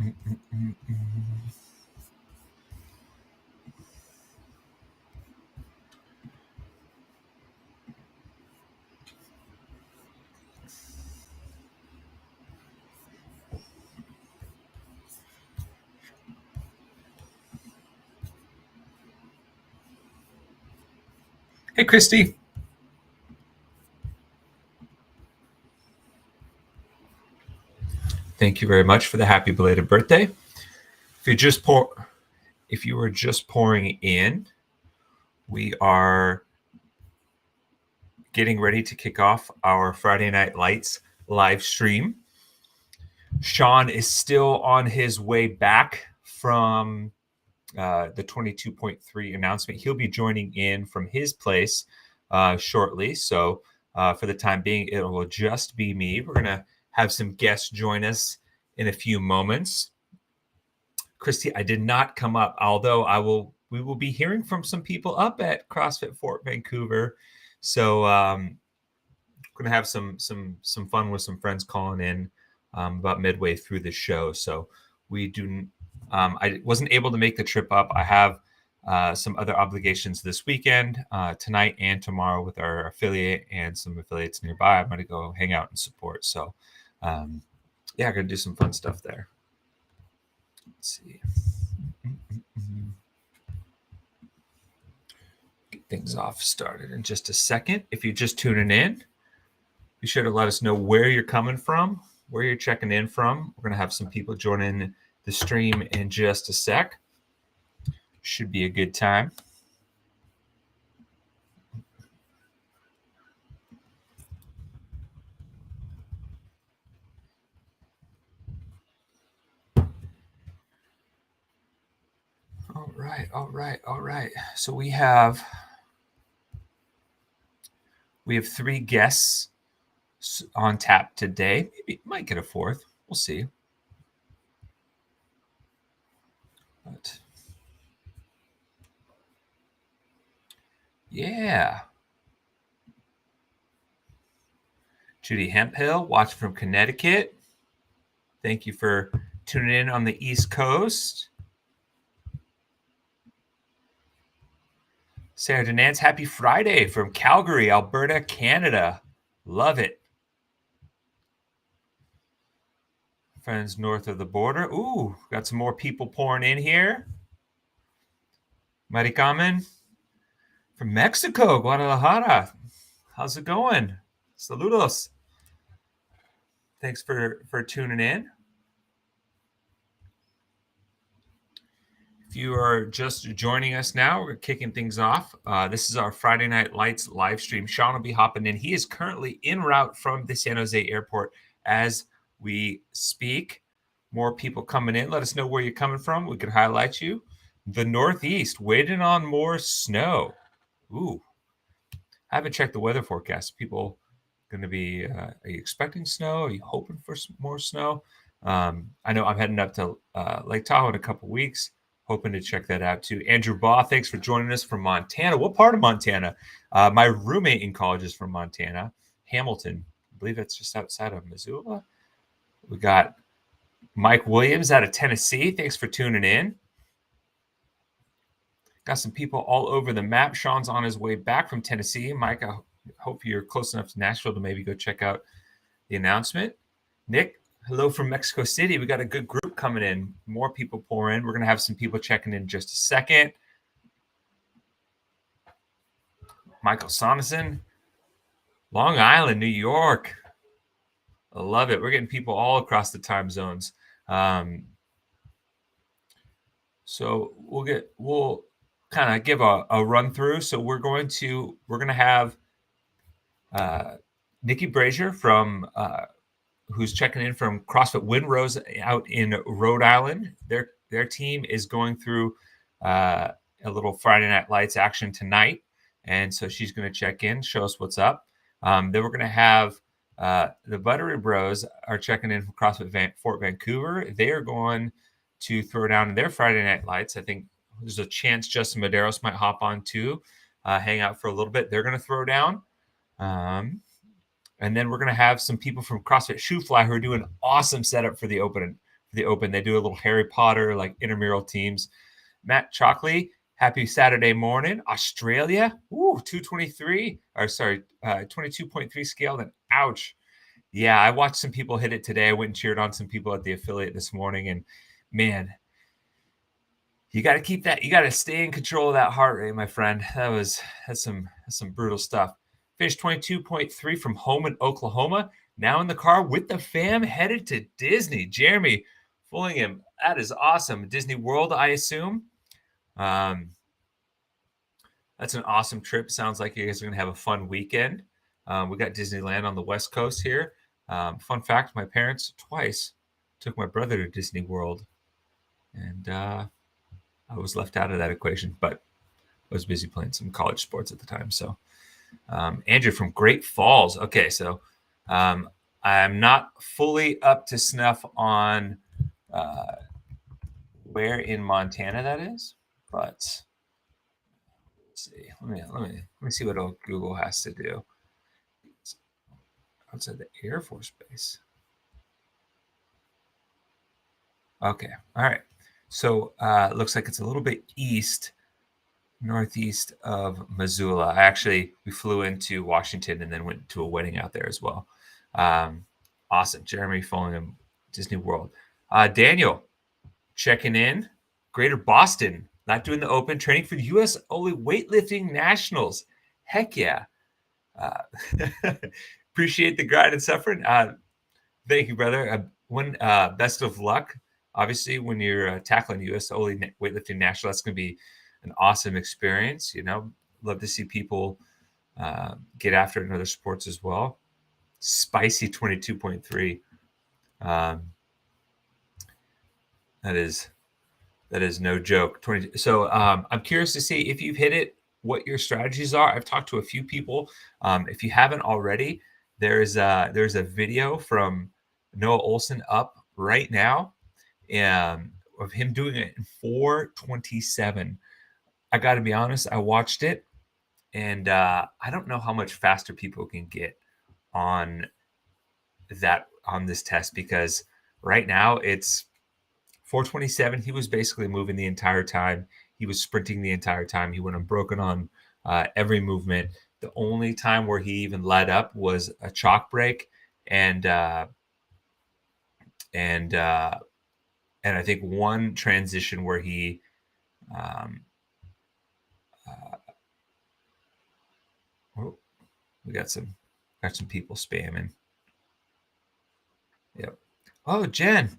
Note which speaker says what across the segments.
Speaker 1: Hey, Christy. Thank you very much for the happy belated birthday. If you were just pouring in, we are getting ready to kick off our Friday Night Lights live stream. Sean is still on his way back from the 22.3 announcement. He'll be joining in from his place shortly. So for the time being, it will just be me. We're going to have some guests join us in a few moments. Christy, I did not come up, although we will be hearing from some people up at CrossFit Fort Vancouver. So we're going to have some fun with some friends calling in about midway through the show. So I wasn't able to make the trip up. I have some other obligations this weekend, tonight and tomorrow with our affiliate and some affiliates nearby. I'm going to go hang out and support. So I'm going to do some fun stuff there. Let's see. Get things off started in just a second. If you're just tuning in, be sure to let us know where you're coming from, where you're checking in from. We're going to have some people join in the stream in just a sec. Should be a good time. All right. So we have 3 guests on tap today. Maybe might get a fourth. We'll see. But yeah. Judy Hemphill, watching from Connecticut. Thank you for tuning in on the East Coast. Sarah Denance, happy Friday from Calgary, Alberta, Canada. Love it. Friends north of the border. Ooh, got some more people pouring in here. Maricamen from Mexico, Guadalajara. How's it going? Saludos. Thanks for tuning in. If you are just joining us now, we're kicking things off. This is our Friday Night Lights live stream. Sean will be hopping in. He is currently en route from the San Jose airport as we speak. More people coming in. Let us know where you're coming from. We could highlight you. The Northeast, waiting on more snow. Ooh. I haven't checked the weather forecast. People going to be, are you expecting snow? Are you hoping for more snow? I know I'm heading up to Lake Tahoe in a couple weeks. Hoping to check that out too. Andrew Baugh, thanks for joining us from Montana. What part of Montana? My roommate in college is from Montana, Hamilton. I believe it's just outside of Missoula. We got Mike Williams out of Tennessee. Thanks for tuning in. Got some people all over the map. Sean's on his way back from Tennessee. Mike, I hope you're close enough to Nashville to maybe go check out the announcement. Nick, hello from Mexico City. We got a good group coming in. More people pour in. We're going to have some people checking in just a second. Michael Sonneson, Long Island, New York. I love it. We're getting people all across the time zones. So we'll kind of give a run through. So we're going to have Nikki Brazier from who's checking in from CrossFit Windrose out in Rhode Island. Their team is going through a little Friday Night Lights action tonight, and so she's going to check in, show us what's up. Then we're going to have the Buttery Bros are checking in from CrossFit Fort Vancouver. They are going to throw down in their Friday Night Lights. I think there's a chance Justin Medeiros might hop on too, hang out for a little bit. They're going to throw down. And then we're going to have some people from CrossFit Shoe Fly who are doing awesome setup for the open the Open. They do a little Harry Potter, like intramural teams. Matt Chalkley, happy Saturday morning. Australia, 223, or sorry, 22.3 scaled, and ouch. Yeah, I watched some people hit it today. I went and cheered on some people at the affiliate this morning, and man, you got to keep that. You got to stay in control of that heart rate, my friend. That's some brutal stuff. Finished 22.3 from home in Oklahoma. Now in the car with the fam, headed to Disney. Jeremy Fullingham, that is awesome. Disney World, I assume. That's an awesome trip. Sounds like you guys are going to have a fun weekend. We got Disneyland on the West Coast here. Fun fact, my parents twice took my brother to Disney World. And I was left out of that equation, but I was busy playing some college sports at the time. So Andrew from Great Falls. Okay, so I'm not fully up to snuff on where in Montana that is, but let's see. Let me see what old Google has to do. It's outside the Air Force Base. Okay, all right. So it looks like it's a little bit northeast of Missoula. We flew into Washington and then went to a wedding out there as well. Awesome. Jeremy Fullingham, Disney World. Daniel, checking in. Greater Boston, not doing the Open, training for the U.S. only weightlifting nationals. Heck yeah. Appreciate the grind and suffering. Thank you, brother. Best of luck. Obviously, when you're tackling U.S. only weightlifting national, that's going to be an awesome experience. Love to see people get after it in other sports as well. Spicy 22.3. That is no joke. 20. So I'm curious to see if you've hit it, what your strategies are. I've talked to a few people. If you haven't already, there's a video from Noah Olson up right now, of him doing it in 4:27. I got to be honest, I watched it, and I don't know how much faster people can get on this test, because right now it's 4:27. He was basically moving the entire time. He was sprinting the entire time. He went unbroken on every movement. The only time where he even let up was a chalk break, and I think one transition where he we got some people spamming. Yep. Oh, Jen,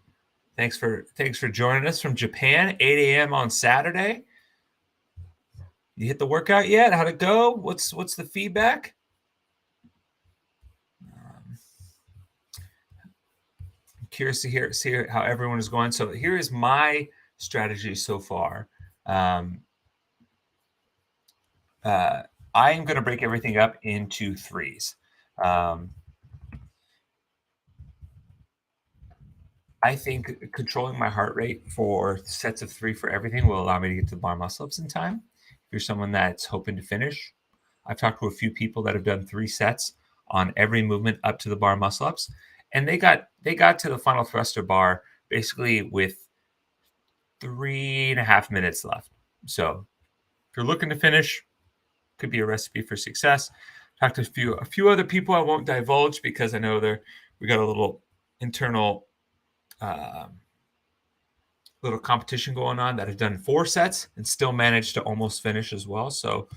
Speaker 1: thanks for joining us from Japan. 8 a.m. on Saturday. You hit the workout yet? How'd it go? What's the feedback? I'm curious to see how everyone is going. So here is my strategy so far. I am going to break everything up into threes. I think controlling my heart rate for sets of 3 for everything will allow me to get to the bar muscle ups in time. If you're someone that's hoping to finish, I've talked to a few people that have done 3 sets on every movement up to the bar muscle ups, and they got to the final thruster bar basically with 3.5 minutes left. So if you're looking to finish, could be a recipe for success. Talked to a few other people I won't divulge, because I know we got a little internal little competition going on that have done 4 sets and still managed to almost finish as well. So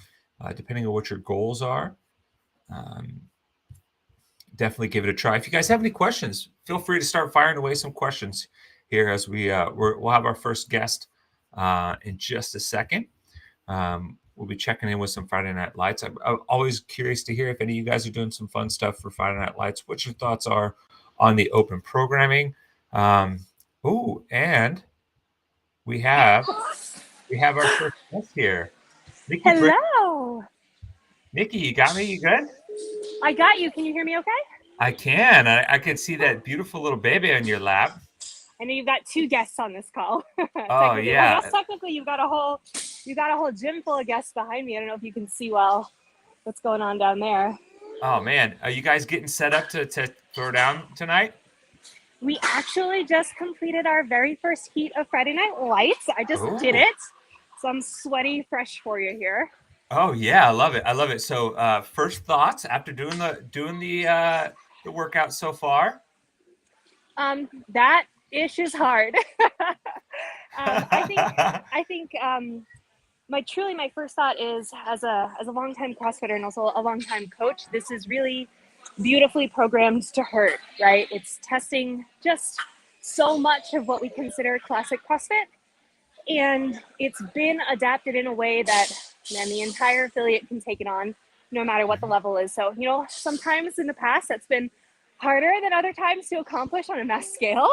Speaker 1: depending on what your goals are, definitely give it a try. If you guys have any questions, feel free to start firing away some questions here as we'll have our first guest in just a second. We'll be checking in with some Friday Night Lights. I'm always curious to hear if any of you guys are doing some fun stuff for Friday Night Lights, what your thoughts are on the Open programming. And we have our first guest here. Nikki.
Speaker 2: Hello.
Speaker 1: Nikki, you got me? You good?
Speaker 2: I got you. Can you hear me okay?
Speaker 1: I can. I can see that beautiful little baby on your lap.
Speaker 2: I know you've got 2 guests on this call.
Speaker 1: Oh, yeah.
Speaker 2: Well, I guess technically you've got a whole gym full of guests behind me. I don't know if you can see well what's going on down there.
Speaker 1: Oh, man. Are you guys getting set up to throw down tonight?
Speaker 2: We actually just completed our very first heat of Friday Night Lights. I just did
Speaker 1: Oh.
Speaker 2: it. So I'm sweaty fresh for you here.
Speaker 1: Oh yeah, I love it. I love it. So first thoughts after doing the workout so far?
Speaker 2: That ish is hard. I think my first thought is as a longtime CrossFitter and also a longtime coach, this is really beautifully programmed to hurt, right? It's testing just so much of what we consider classic CrossFit, and it's been adapted in a way that man, the entire affiliate can take it on, no matter what the level is. So sometimes in the past that's been harder than other times to accomplish on a mass scale.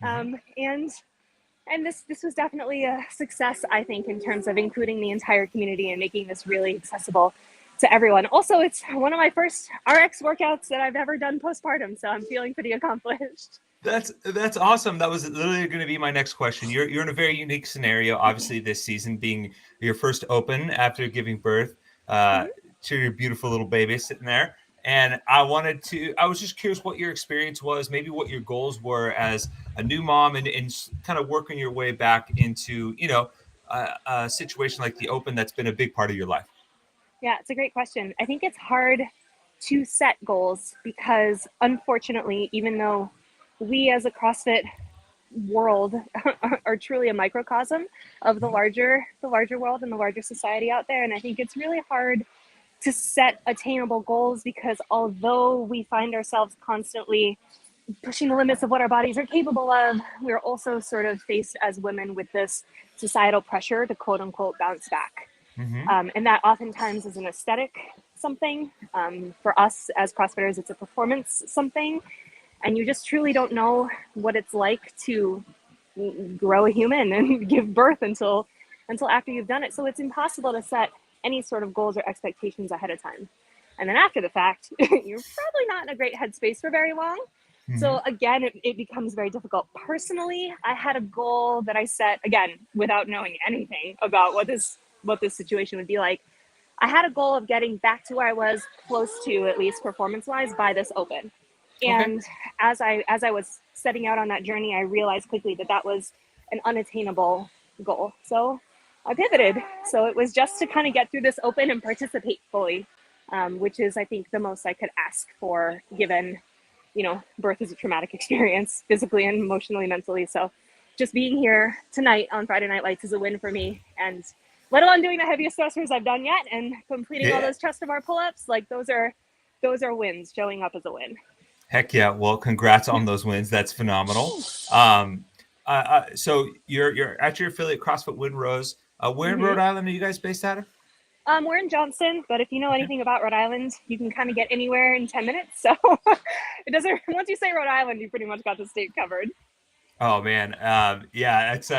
Speaker 2: And this was definitely a success, I think, in terms of including the entire community and making this really accessible to everyone. Also, it's one of my first RX workouts that I've ever done postpartum, so I'm feeling pretty accomplished.
Speaker 1: That's awesome. That was literally going to be my next question. You're in a very unique scenario, obviously this season being your first open after giving birth
Speaker 2: Mm-hmm.
Speaker 1: to your beautiful little baby sitting there. And I was just curious what your experience was, maybe what your goals were as a new mom and kind of working your way back into, a situation like the open that's been a big part of your life.
Speaker 2: Yeah, it's a great question. I think it's hard to set goals because, unfortunately, even though we as a CrossFit world are truly a microcosm of the larger world and the larger society out there, and I think it's really hard to set attainable goals because although we find ourselves constantly pushing the limits of what our bodies are capable of, we're also sort of faced as women with this societal pressure to quote unquote bounce back.
Speaker 1: Mm-hmm.
Speaker 2: And that oftentimes is an aesthetic something. For us as CrossFitters, it's a performance something. And you just truly don't know what it's like to grow a human and give birth until after you've done it. So it's impossible to set any sort of goals or expectations ahead of time. And then after the fact, you're probably not in a great headspace for very long.
Speaker 1: Mm-hmm.
Speaker 2: So again, it becomes very difficult. Personally, I had a goal that I set again without knowing anything about what this situation would be like. I had a goal of getting back to where I was close to, at least performance wise, by this open.
Speaker 1: Okay.
Speaker 2: And as I was setting out on that journey, I realized quickly that that was an unattainable goal. So I pivoted. So it was just to kind of get through this open and participate fully, which is, I think, the most I could ask for, given, birth is a traumatic experience, physically and emotionally, mentally. So just being here tonight on Friday Night Lights is a win for me. And let alone doing the heaviest thrusters I've done yet and completing all
Speaker 1: Yeah.
Speaker 2: those chest to bar pull-ups, like those are wins. Showing up as a win.
Speaker 1: Heck yeah. Well, congrats on those wins. That's phenomenal. So you're at your affiliate CrossFit Windrose. Where in Rhode Island are you guys based out of?
Speaker 2: We're in Johnston, but if you know
Speaker 1: Okay.
Speaker 2: anything about Rhode Island, you can kind of get anywhere in 10 minutes. So it doesn't, once you say Rhode Island, you pretty much got the state covered.
Speaker 1: Oh man. Yeah, it's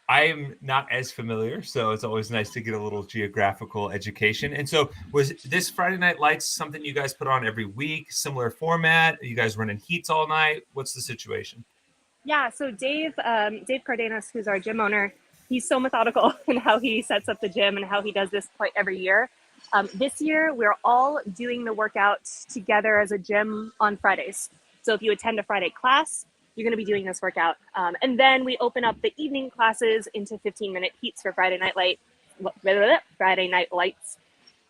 Speaker 1: I am not as familiar, so it's always nice to get a little geographical education. And so was this Friday Night Lights something you guys put on every week, similar format? Are you guys running heats all night? What's the situation?
Speaker 2: Yeah, so Dave Cardenas, who's our gym owner, he's so methodical in how he sets up the gym and how he does this quite every year. This year, we're all doing the workout together as a gym on Fridays. So if you attend a Friday class, you're going to be doing this workout. And then we open up the evening classes into 15-minute heats for Friday Night Lights.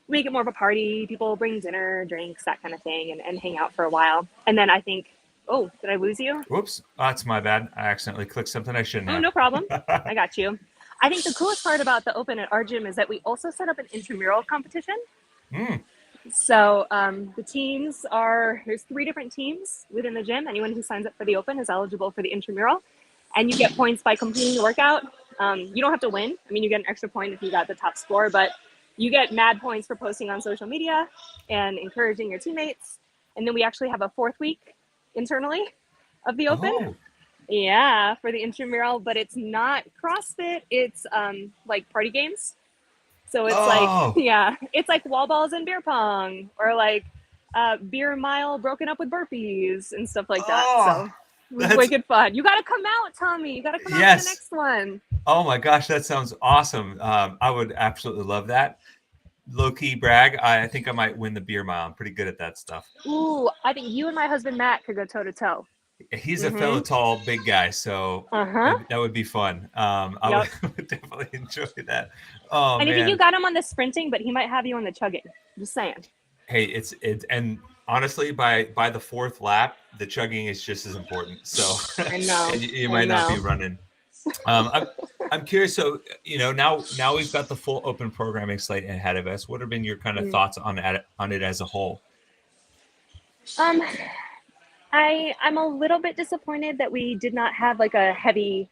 Speaker 2: Make it more of a party. People bring dinner, drinks, that kind of thing, and hang out for a while. And then I think, oh, did I lose you?
Speaker 1: Whoops, that's my bad. I accidentally clicked something I shouldn't have.
Speaker 2: Oh, no problem. I got you. I think the coolest part about the open at our gym is that we also set up an intramural competition.
Speaker 1: Mm.
Speaker 2: So the teams there's 3 different teams within the gym. Anyone who signs up for the open is eligible for the intramural. And you get points by completing the workout. You don't have to win. I mean, you get an extra point if you got the top score, but you get mad points for posting on social media and encouraging your teammates. And then we actually have a 4th week internally of the open.
Speaker 1: Oh.
Speaker 2: Yeah, for the intramural, but it's not CrossFit. It's like party games. So it's it's like wall balls and beer pong, or like beer mile broken up with burpees and stuff like that. So it was wicked fun. You got to come out, Tommy. You got to come out for the next one.
Speaker 1: Oh my gosh, that sounds awesome. I would absolutely love that. Low key brag. I think I might win the beer mile. I'm pretty good at that stuff.
Speaker 2: Ooh, I think you and my husband Matt could go toe to toe.
Speaker 1: He's a fellow
Speaker 2: Mm-hmm.
Speaker 1: tall, big guy, so
Speaker 2: Uh-huh.
Speaker 1: that would be fun. I
Speaker 2: Yep.
Speaker 1: would definitely enjoy that. Oh
Speaker 2: And I think you
Speaker 1: man,
Speaker 2: got him on the sprinting, but he might have you on the chugging. Just saying.
Speaker 1: hey, it's and honestly, by the fourth lap, the chugging is just as important. So,
Speaker 2: I know.
Speaker 1: and you
Speaker 2: I
Speaker 1: might not
Speaker 2: know.
Speaker 1: be running. I'm curious. So, now we've got the full open programming slate ahead of us. What have been your kind of
Speaker 2: Mm.
Speaker 1: thoughts on it as a whole?
Speaker 2: Um, I'm a little bit disappointed that we did not have like a heavy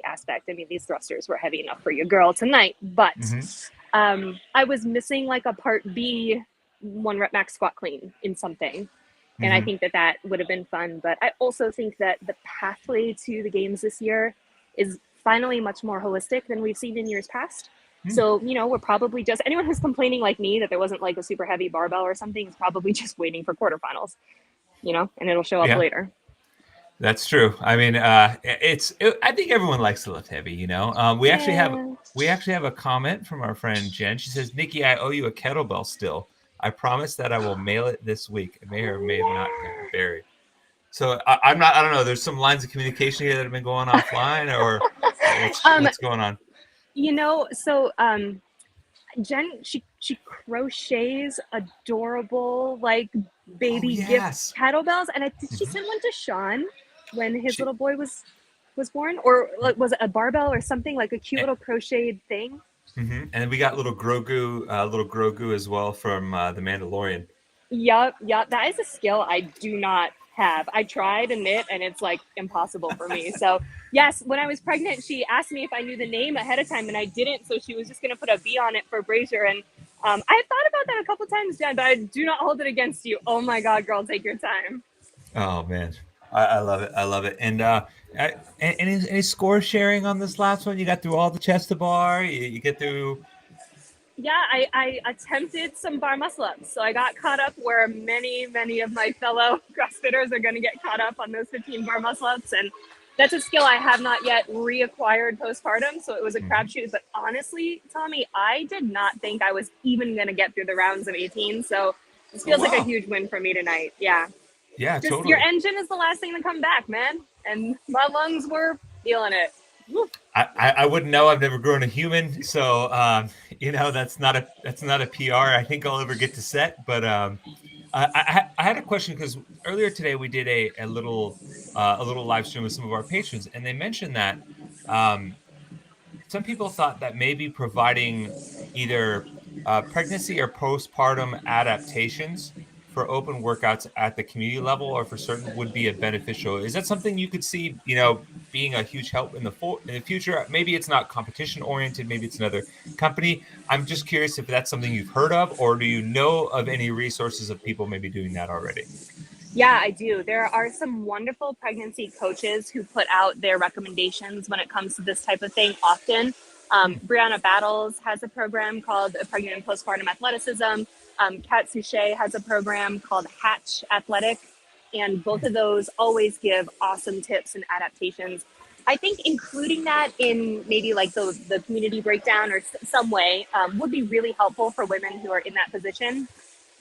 Speaker 2: aspect. I mean, these thrusters were heavy enough for your girl tonight, but
Speaker 1: Hmm.
Speaker 2: I was missing like a part B 1 rep max squat clean in something. And I
Speaker 1: Hmm.
Speaker 2: think that would have been fun. But I also think that the pathway to the games this year is finally much more holistic than we've seen in years past. So, we're probably just anyone who's complaining like me that there wasn't like a super heavy barbell or something is probably just waiting for quarterfinals, and it'll show up
Speaker 1: Yeah.
Speaker 2: later.
Speaker 1: That's true. I mean, I think everyone likes to lift heavy. We actually have
Speaker 2: Yeah.
Speaker 1: a comment from our friend Jen. She says, "Nikki, I owe you a kettlebell still. I promise that I will mail it this week. It may or may have not gotten buried." So I'm not. I don't know. There's some lines of communication here that have been going offline, or
Speaker 2: Um,
Speaker 1: what's going on.
Speaker 2: so Jen, she crochets adorable like
Speaker 1: Oh
Speaker 2: baby gift
Speaker 1: yes.
Speaker 2: kettlebells, and she
Speaker 1: Hmm.
Speaker 2: sent one to Sean when his
Speaker 1: She
Speaker 2: little boy was born, or like was it a barbell or something like a cute little crocheted thing?
Speaker 1: and then we got little Grogu as well from the Mandalorian.
Speaker 2: Yup. That is a skill I do not have. I tried to knit and it's like impossible for me. So yes, when I was pregnant, she asked me if I knew the name ahead of time and I didn't. So she was just gonna put a B on it for Brazier. And I thought about that a couple times, Jen, but I do not hold it against you. Oh my God, girl, take your time.
Speaker 1: Oh man, I love it. I love it. And any score sharing on this last one? You got through all the chest to bar. You get through.
Speaker 2: Yeah, I attempted some bar muscle ups. So I got caught up where many of my fellow CrossFitters are going to get caught up on those 15 bar muscle ups. And that's a skill I have not yet reacquired postpartum. So it was a
Speaker 1: Mhm.
Speaker 2: crapshoot. But honestly, Tommy, I did not think I was even going to get through the rounds of 18. So this
Speaker 1: Oh
Speaker 2: feels like a
Speaker 1: wow.
Speaker 2: huge win for me tonight. Yeah.
Speaker 1: Yeah,
Speaker 2: Just your
Speaker 1: totally.
Speaker 2: engine is the last thing to come back, man. And my lungs were feeling it. Woo.
Speaker 1: I wouldn't know. I've never grown a human, so that's not a PR I think I'll ever get to set. But I had a question because earlier today we did a little live stream with some of our patrons, and they mentioned that um, some people thought that maybe providing either pregnancy or postpartum adaptations for open workouts at the community level or for certain would be a beneficial. Is that something you could see, being a huge help in the future? Maybe it's not competition oriented, maybe it's another company. I'm just curious if that's something you've heard of, or do you know of any resources of people maybe doing that already?
Speaker 2: Yeah, I do. There are some wonderful pregnancy coaches who put out their recommendations when it comes to this type of thing often.
Speaker 1: Hmm.
Speaker 2: Brianna Battles has a program called Pregnant and Postpartum Athleticism. Kat Suchet has a program called Hatch Athletic. And both
Speaker 1: Hmm.
Speaker 2: of those always give awesome tips and adaptations. I think including that in maybe like the community breakdown or some way would be really helpful for women who are in that position,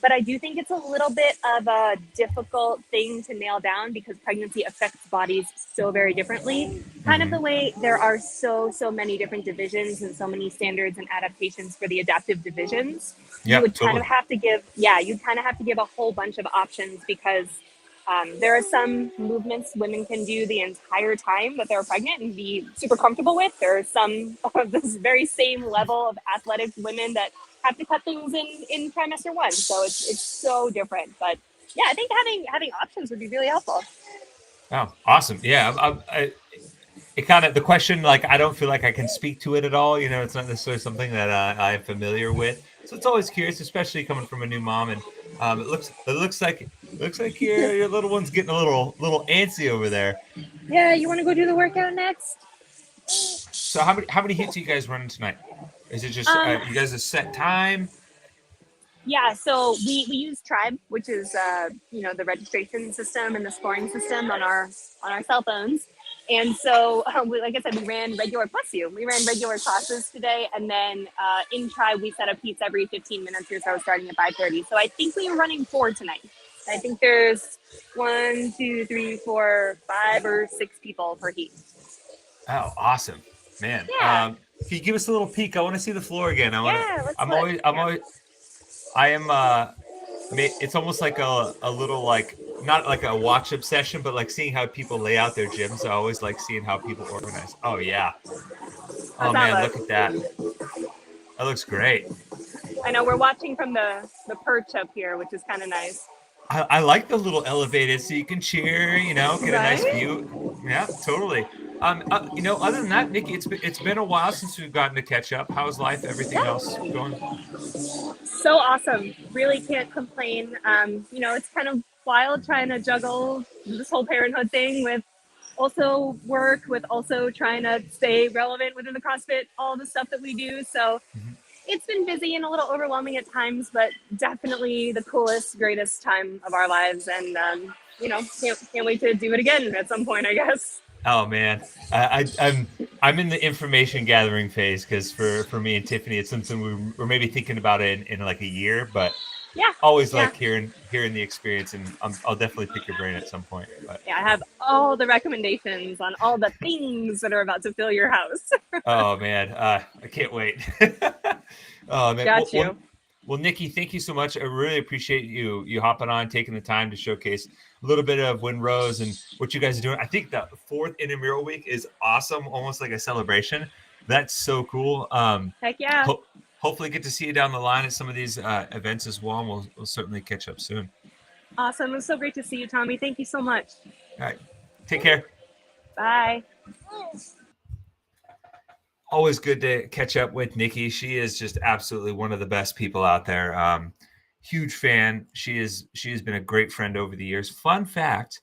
Speaker 2: but I do think it's a little bit of a difficult thing to nail down because pregnancy affects bodies so very differently. Kind of
Speaker 1: Mm-hmm.
Speaker 2: the way there are so many different divisions and so many standards and adaptations for the adaptive divisions. You
Speaker 1: Yeah,
Speaker 2: would kind of
Speaker 1: totally.
Speaker 2: have to give, yeah, you'd kind of have to give a whole bunch of options because there are some movements women can do the entire time that they're pregnant and be super comfortable with. There are some of this very same level of athletic women that have to cut things in trimester one. So it's so different. But yeah, I think having options would be really helpful.
Speaker 1: Oh, awesome. Yeah. It kind of the question, like, I don't feel like I can speak to it at all. It's not necessarily something that I'm familiar with. So it's always curious, especially coming from a new mom. And it looks like your little one's getting a little antsy over there.
Speaker 2: Yeah, you want to go do the workout next?
Speaker 1: So how many heats are you guys running tonight? Is it just
Speaker 2: Um,
Speaker 1: you guys a set time?
Speaker 2: yeah, so we use Tribe, which is the registration system and the scoring system on our cell phones. And so, like I said, we ran regular plus you. We ran regular classes today, and then in Tribe we set up heats every 15 minutes or so, starting at 5:30. So I think we were running 4 tonight. I think there's 1, 2, 3, 4, 5, or 6 people per heat.
Speaker 1: Oh, awesome, man.
Speaker 2: Yeah,
Speaker 1: Can you give us a little peek? I want to see the floor again.
Speaker 2: yeah. Let's
Speaker 1: I'm
Speaker 2: look.
Speaker 1: always,
Speaker 2: Yeah.
Speaker 1: I am. It's almost like a little like not like a watch obsession, but like seeing how people lay out their gyms. I always like seeing how people organize. Oh yeah.
Speaker 2: How's
Speaker 1: Oh
Speaker 2: that
Speaker 1: man, look at
Speaker 2: look?
Speaker 1: that. That looks great.
Speaker 2: I know we're watching from the perch up here, which is kind of nice.
Speaker 1: I like the little elevated so you can cheer, get a nice
Speaker 2: Right?
Speaker 1: view. Yeah, totally. Other than that, Nikki, it's been a while since we've gotten to catch up. How's life? Everything else
Speaker 2: Yeah.
Speaker 1: going?
Speaker 2: So awesome. Really can't complain. It's kind of wild trying to juggle this whole parenthood thing with also work, with also trying to stay relevant within the CrossFit, all the stuff that we do. So
Speaker 1: Mhm.
Speaker 2: it's been busy and a little overwhelming at times, but definitely the coolest, greatest time of our lives. And, can't wait to do it again at some point, I guess.
Speaker 1: Oh man, I'm in the information gathering phase because for me and Tiffany, it's something we're maybe thinking about it in like a year, but
Speaker 2: Yeah.
Speaker 1: always
Speaker 2: Yeah.
Speaker 1: like hearing the experience, and I'll definitely pick your brain at some point. But
Speaker 2: Yeah. I have all the recommendations on all the things that are about to fill your house.
Speaker 1: oh man, I can't wait. Oh man,
Speaker 2: Got you.
Speaker 1: well, Nikki, thank you so much. I really appreciate you hopping on, taking the time to showcase a little bit of Windrose and what you guys are doing. I think the fourth Intramural week is awesome, almost like a celebration. That's so cool.
Speaker 2: Heck yeah.
Speaker 1: Hopefully get to see you down the line at some of these events as well. And we'll certainly catch up soon.
Speaker 2: Awesome. It was so great to see you, Tommy. Thank you so much.
Speaker 1: All right, take care.
Speaker 2: Bye.
Speaker 1: Always good to catch up with Nikki. She is just absolutely one of the best people out there. Huge fan. She has been a great friend over the years. Fun fact,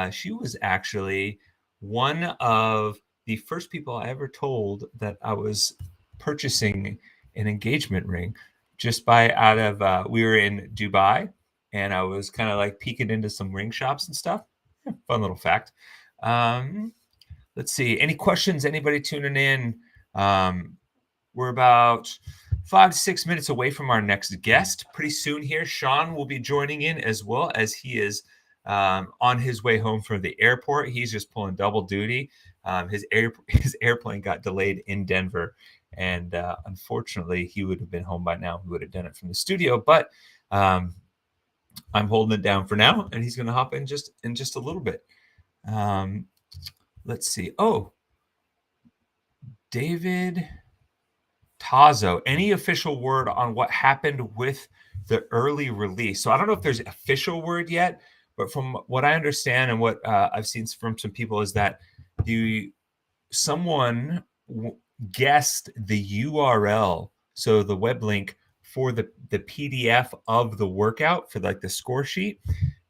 Speaker 1: she was actually one of the first people I ever told that I was purchasing an engagement ring just by out of we were in Dubai and I was kind of like peeking into some ring shops and stuff. Fun little fact. Let's see. Any questions? Anybody tuning in? We're about 5 to 6 minutes away from our next guest. Pretty soon here, Sean will be joining in as well as he is on his way home from the airport. He's just pulling double duty. His airplane got delayed in Denver, and unfortunately, he would have been home by now. We would have done it from the studio, but I'm holding it down for now, and he's going to hop in just a little bit. Let's see. Oh, David Tazo, any official word on what happened with the early release? So I don't know if there's official word yet, but from what I understand and what I've seen from some people is that someone guessed the URL, so the web link for the PDF of the workout for like the score sheet,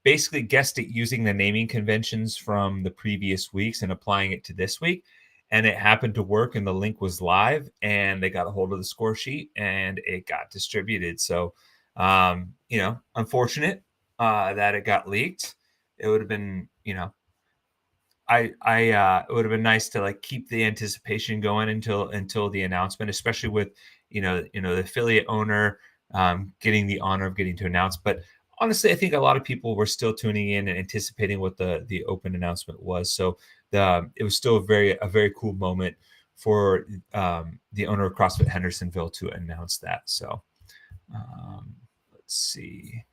Speaker 1: basically guessed it using the naming conventions from the previous weeks and applying it to this week. And it happened to work, and the link was live, and they got a hold of the score sheet, and it got distributed. So, unfortunate that it got leaked. It would have been, it would have been nice to like keep the anticipation going until the announcement, especially with the affiliate owner getting the honor of getting to announce. But honestly, I think a lot of people were still tuning in and anticipating what the open announcement was. So it was still a very cool moment for the owner of CrossFit Hendersonville to announce that. So let's see.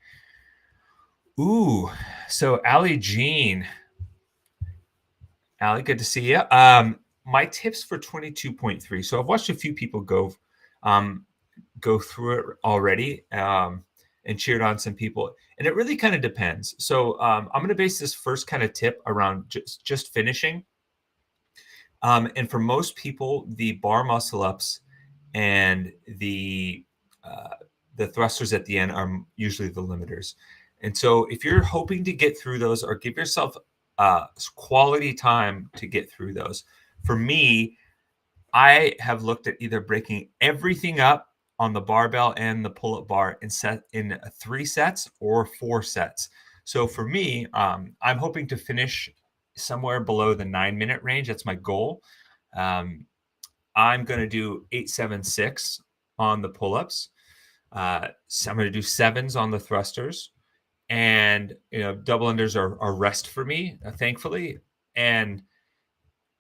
Speaker 1: Ooh, so Allie Jean. Allie, good to see you. My tips for 22.3. So I've watched a few people go through it already and cheered on some people. And it really kind of depends. So I'm going to base this first kind of tip around just finishing. And for most people, the bar muscle ups and the thrusters at the end are usually the limiters. And so if you're hoping to get through those or give yourself quality time to get through those, for me, I have looked at either breaking everything up on the barbell and the pull-up bar in 3 sets or 4 sets. So for me, I'm hoping to finish somewhere below the 9-minute range. That's my goal. I'm going to do 8-7-6 on the pull-ups. So I'm going to do 7s on the thrusters and double unders are rest for me, thankfully. And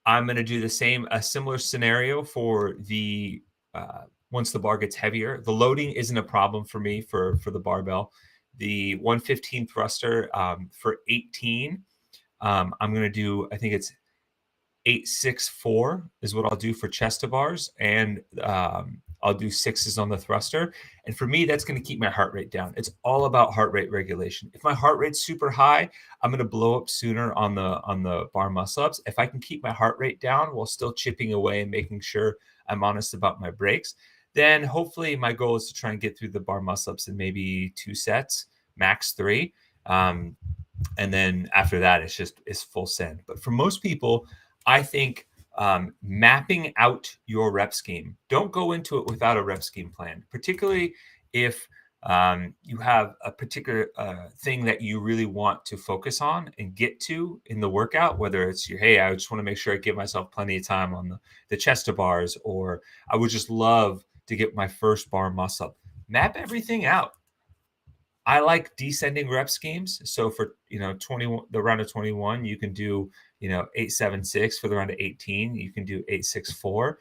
Speaker 1: I'm going to do a similar scenario for the once the bar gets heavier. The loading isn't a problem for me for the barbell. The 115 thruster for 18, I'm going to do, I think it's 8-6-4 is what I'll do for chest to bars, and I'll do sixes on the thruster. And for me, that's going to keep my heart rate down. It's all about heart rate regulation. If my heart rate's super high, I'm going to blow up sooner on the bar muscle ups. If I can keep my heart rate down while still chipping away and making sure I'm honest about my breaks, then hopefully my goal is to try and get through the bar muscle ups in maybe 2 sets, max 3. And then after that, it's full send. But for most people, I think mapping out your rep scheme. Don't go into it without a rep scheme plan, particularly if you have a particular thing that you really want to focus on and get to in the workout, whether it's hey, I just want to make sure I give myself plenty of time on the chest to bars, or I would just love to get my first bar muscle up. Map everything out. I like descending rep schemes. So for 21, the round of 21, you can do 8-7-6. For the round of 18, you can do 8-6-4.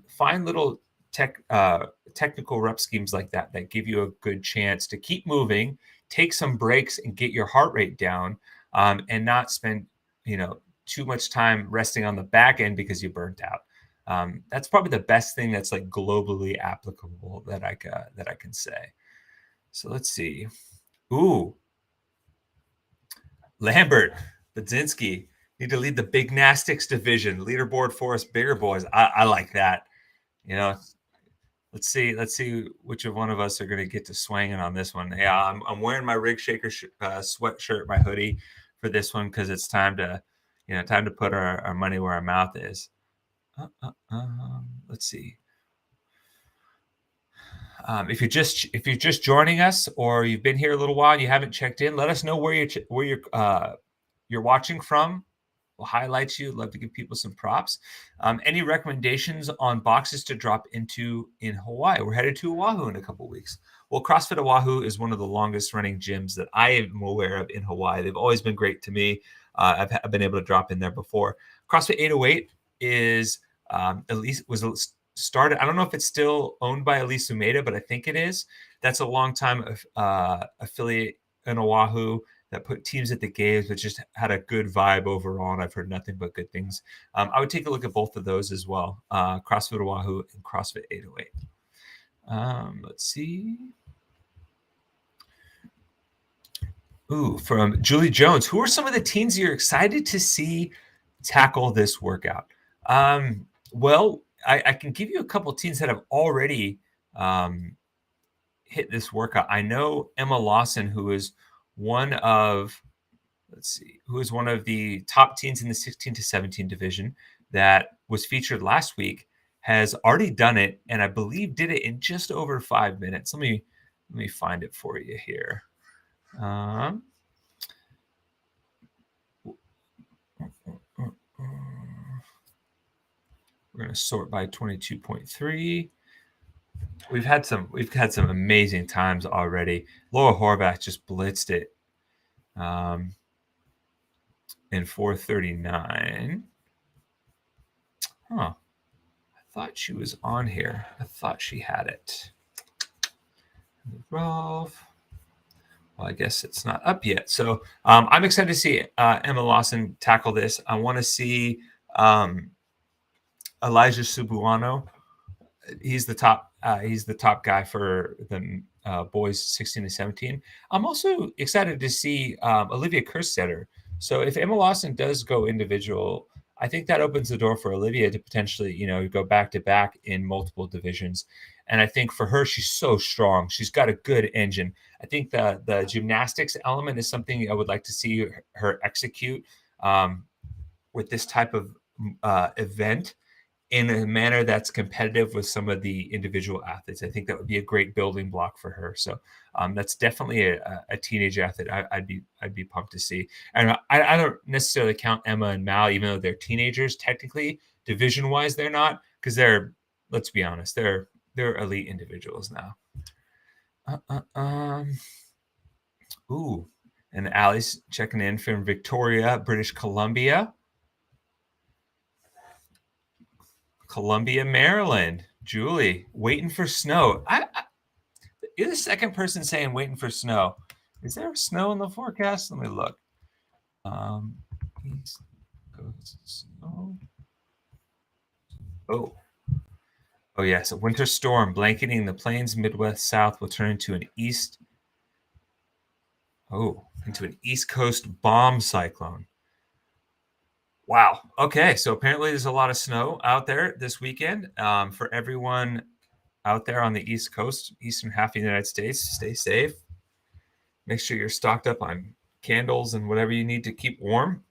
Speaker 1: Find little technical rep schemes like that give you a good chance to keep moving, take some breaks, and get your heart rate down, and not spend too much time resting on the back end because you burnt out. That's probably the best thing that's like globally applicable that I can say. So let's see. Ooh. Lambert, Budzinski, need to lead the big Gymnastics division. Leaderboard for us bigger boys. I like that. Let's see which of one of us are going to get to swinging on this one. Yeah, I'm wearing my Rig Shaker sweatshirt, my hoodie for this one because it's time to put our money where our mouth is. Let's see. If you're just joining us, or you've been here a little while and you haven't checked in, let us know where you're watching from. We'll highlight you. Love to give people some props. Any recommendations on boxes to drop into in Hawaii? We're headed to Oahu in a couple of weeks. Well, CrossFit Oahu is one of the longest running gyms that I am aware of in Hawaii. They've always been great to me. I've been able to drop in there before. CrossFit 808 is was started. I don't know if it's still owned by Elise Sumeda, but I think it is. That's a long-time affiliate in Oahu that put teams at the games, but just had a good vibe overall, and I've heard nothing but good things. I would take a look at both of those as well, CrossFit Oahu and CrossFit 808. Let's see. Ooh, from Julie Jones. Who are some of the teams you're excited to see tackle this workout? Well, I can give you a couple of teams that have already hit this workout. I know Emma Lawson, who is one of the top teams in the 16 to 17 division that was featured last week, has already done it, and I believe did it in just over 5 minutes. Let me find it for you here. We're going to sort by 22.3. We've had some amazing times already. Laura Horvath just blitzed it in 4:39. I thought she was on here. I thought she had it. Rolf. Well, I guess it's not up yet. So I'm excited to see Emma Lawson tackle this. I want to see Elijah Subuano. He's the top guy for the boys 16 to 17. I'm also excited to see Olivia Kerstetter. So if Emma Lawson does go individual, I think that opens the door for Olivia to potentially, go back to back in multiple divisions. And I think for her, she's so strong. She's got a good engine. I think the gymnastics element is something I would like to see her execute with this type of event in a manner that's competitive with some of the individual athletes. I think that would be a great building block for her. So that's definitely a teenage athlete I'd be pumped to see. And I don't necessarily count Emma and Mal, even though they're teenagers. Technically, division-wise, they're not, because let's be honest, they're elite individuals now. Ooh, And Allie's checking in from Victoria, British Columbia. Columbia, Maryland. Julie, waiting for snow. You're the second person saying waiting for snow. Is there snow in the forecast? Let me look. East Coast snow. Oh yes, a winter storm blanketing the plains Midwest South will turn into an East Coast bomb cyclone. Wow. Okay, so apparently there's a lot of snow out there this weekend. For everyone out there on the East Coast, eastern half of the United States, stay safe. Make sure you're stocked up on candles and whatever you need to keep warm.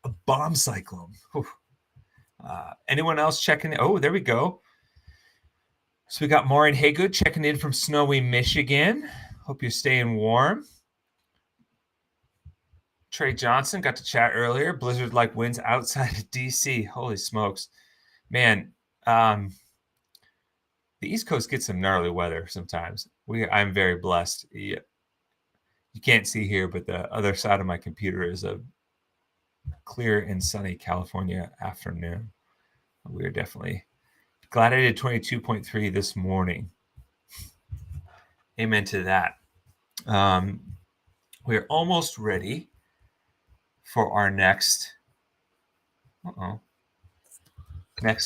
Speaker 1: A bomb cyclone. Anyone else checking in? Oh, there we go. So we got Maureen Haygood checking in from snowy Michigan. Hope you're staying warm. Trey Johnson got to chat earlier. Blizzard-like winds outside of DC. Holy smokes. Man, the East Coast gets some gnarly weather sometimes. I'm very blessed. You can't see here, but the other side of my computer is a clear and sunny California afternoon. We are definitely glad I did 22.3 this morning. Amen to that. We're almost ready for our next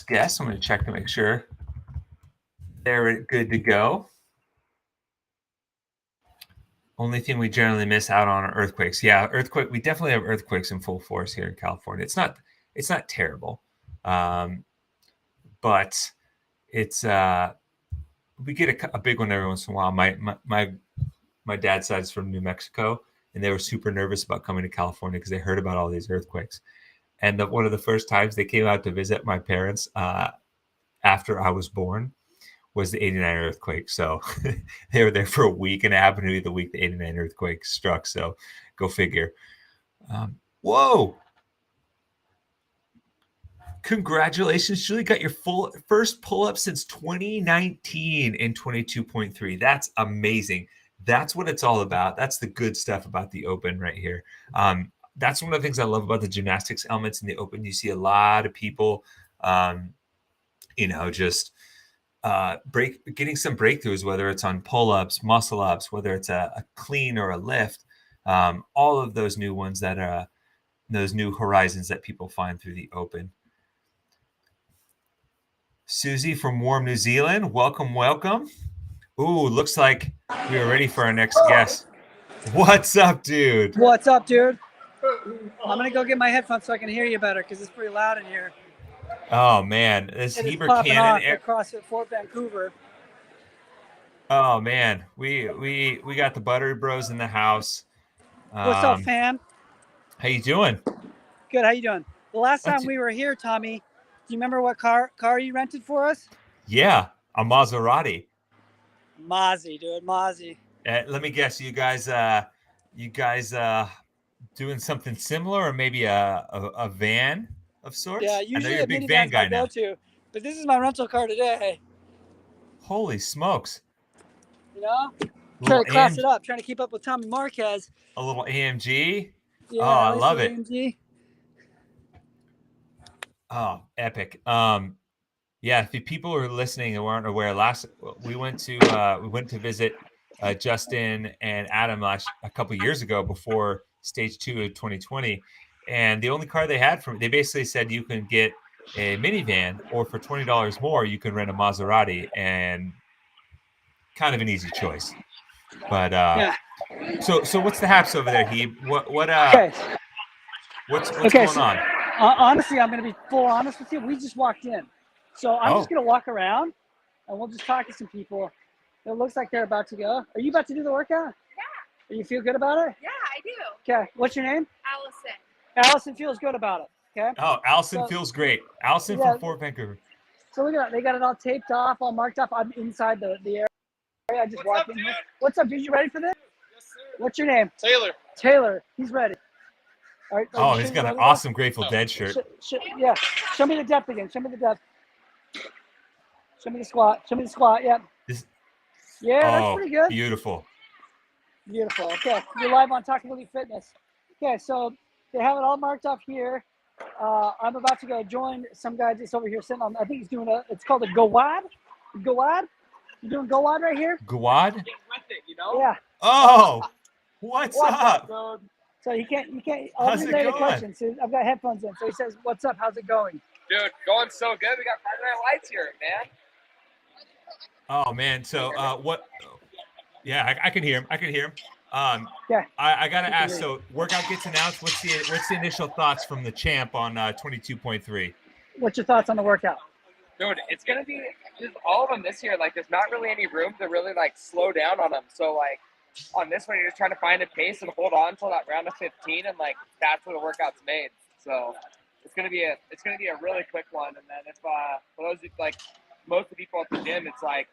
Speaker 1: guest. I'm going to check to make sure they're good to go. Only thing we generally miss out on are earthquakes. Yeah, earthquake. We definitely have earthquakes in full force here in California. It's not terrible, but it's we get a big one every once in a while. My dad's side is from New Mexico, and they were super nervous about coming to California because they heard about all these earthquakes. And one of the first times they came out to visit my parents after I was born was the 89 earthquake. So they were there for a week, and it happened to be the week the 89 earthquake struck. So go figure. Whoa. Congratulations, Julie. Got your first pull-up since 2019 in 22.3. That's amazing. That's what it's all about. That's the good stuff about the Open right here. That's one of the things I love about the gymnastics elements in the Open. You see a lot of people, just getting some breakthroughs, whether it's on pull-ups, muscle-ups, whether it's a clean or a lift, all of those new ones that are those new horizons that people find through the Open. Susie from warm New Zealand, welcome. Ooh, looks like we are ready for our next guest. What's up, dude?
Speaker 3: What's up, dude? I'm going to go get my headphones so I can hear you better because it's pretty loud in here.
Speaker 1: Oh, man. This Heber
Speaker 3: Cannon at CrossFit Fort Vancouver.
Speaker 1: Oh, man. We got the Buttery Bros in the house.
Speaker 3: What's up, fam?
Speaker 1: How you doing?
Speaker 3: Good. How you doing? The last time we were here, Tommy, do you remember what car you rented for us?
Speaker 1: Yeah, a Maserati.
Speaker 3: Mozzie, dude. Mozzie.
Speaker 1: Let me guess. You guys doing something similar, or maybe a van of sorts?
Speaker 3: Yeah, usually
Speaker 1: I know you're a big van
Speaker 3: guy
Speaker 1: now.
Speaker 3: But this is my rental car today.
Speaker 1: Holy smokes.
Speaker 3: You know? Trying to class it up, trying to keep up with Tommy Marquez.
Speaker 1: A little AMG?
Speaker 3: Yeah,
Speaker 1: oh, I love it.
Speaker 3: AMG.
Speaker 1: Oh, epic. Yeah, if people are listening and weren't aware, we went to visit Justin and Adam a couple years ago before stage 2 of 2020, and the only car they had they basically said you can get a minivan, or for $20 more you can rent a Maserati, and kind of an easy choice. But
Speaker 3: yeah.
Speaker 1: So what's the haps over there, Hebe? What's going on?
Speaker 3: Honestly, I'm going to be full honest with you. We just walked in. So I'm just going to walk around, and we'll just talk to some people. It looks like they're about to go. Are you about to do the workout?
Speaker 4: Yeah.
Speaker 3: You feel good about it?
Speaker 4: Yeah, I do.
Speaker 3: Okay. What's your name?
Speaker 4: Allison.
Speaker 3: Allison feels good about it. Okay.
Speaker 1: Oh, Allison feels great. Allison from Fort Vancouver.
Speaker 3: So look at that. They got it all taped off, all marked up. I'm inside the area. I just walked in here. What's up, dude? You ready for this?
Speaker 4: Yes, sir.
Speaker 3: What's your name?
Speaker 4: Taylor.
Speaker 3: He's ready. All right.
Speaker 1: Oh, he's got an awesome Grateful Dead shirt.
Speaker 3: Yeah. Show me the depth again. Show me the depth. Show me the squat. Yep. Yeah, that's pretty good.
Speaker 1: Beautiful.
Speaker 3: Beautiful. Okay, you're live on Talkability Fitness. Okay, so they have it all marked off here. I'm about to go join some guy just over here sitting on. I think he's doing it's called a Gowad. Gowad. You doing Gowad right here?
Speaker 1: Gawad?
Speaker 4: Get with it, you know?
Speaker 3: Yeah.
Speaker 1: Oh, what's up?
Speaker 4: Dude?
Speaker 3: So you can't. I'll
Speaker 1: How's it
Speaker 3: relay the
Speaker 1: going?
Speaker 3: question. So I've got headphones in. So he says, "What's up? How's it going?"
Speaker 4: Dude, going so good. We got Friday Night Lights here, man.
Speaker 1: Oh man, so what? Yeah, I can hear him. I can hear him.
Speaker 3: Yeah.
Speaker 1: I gotta ask. So workout gets announced. What's the initial thoughts from the champ on 22.3?
Speaker 3: What's your thoughts on the workout?
Speaker 4: Dude, it's gonna be just all of them this year. Like, there's not really any room to really like slow down on them. So like, on this one, you're just trying to find a pace and hold on until that round of 15, and like that's where the workout's made. So it's gonna be a really quick one. And then if for those like most of the people at the gym, it's like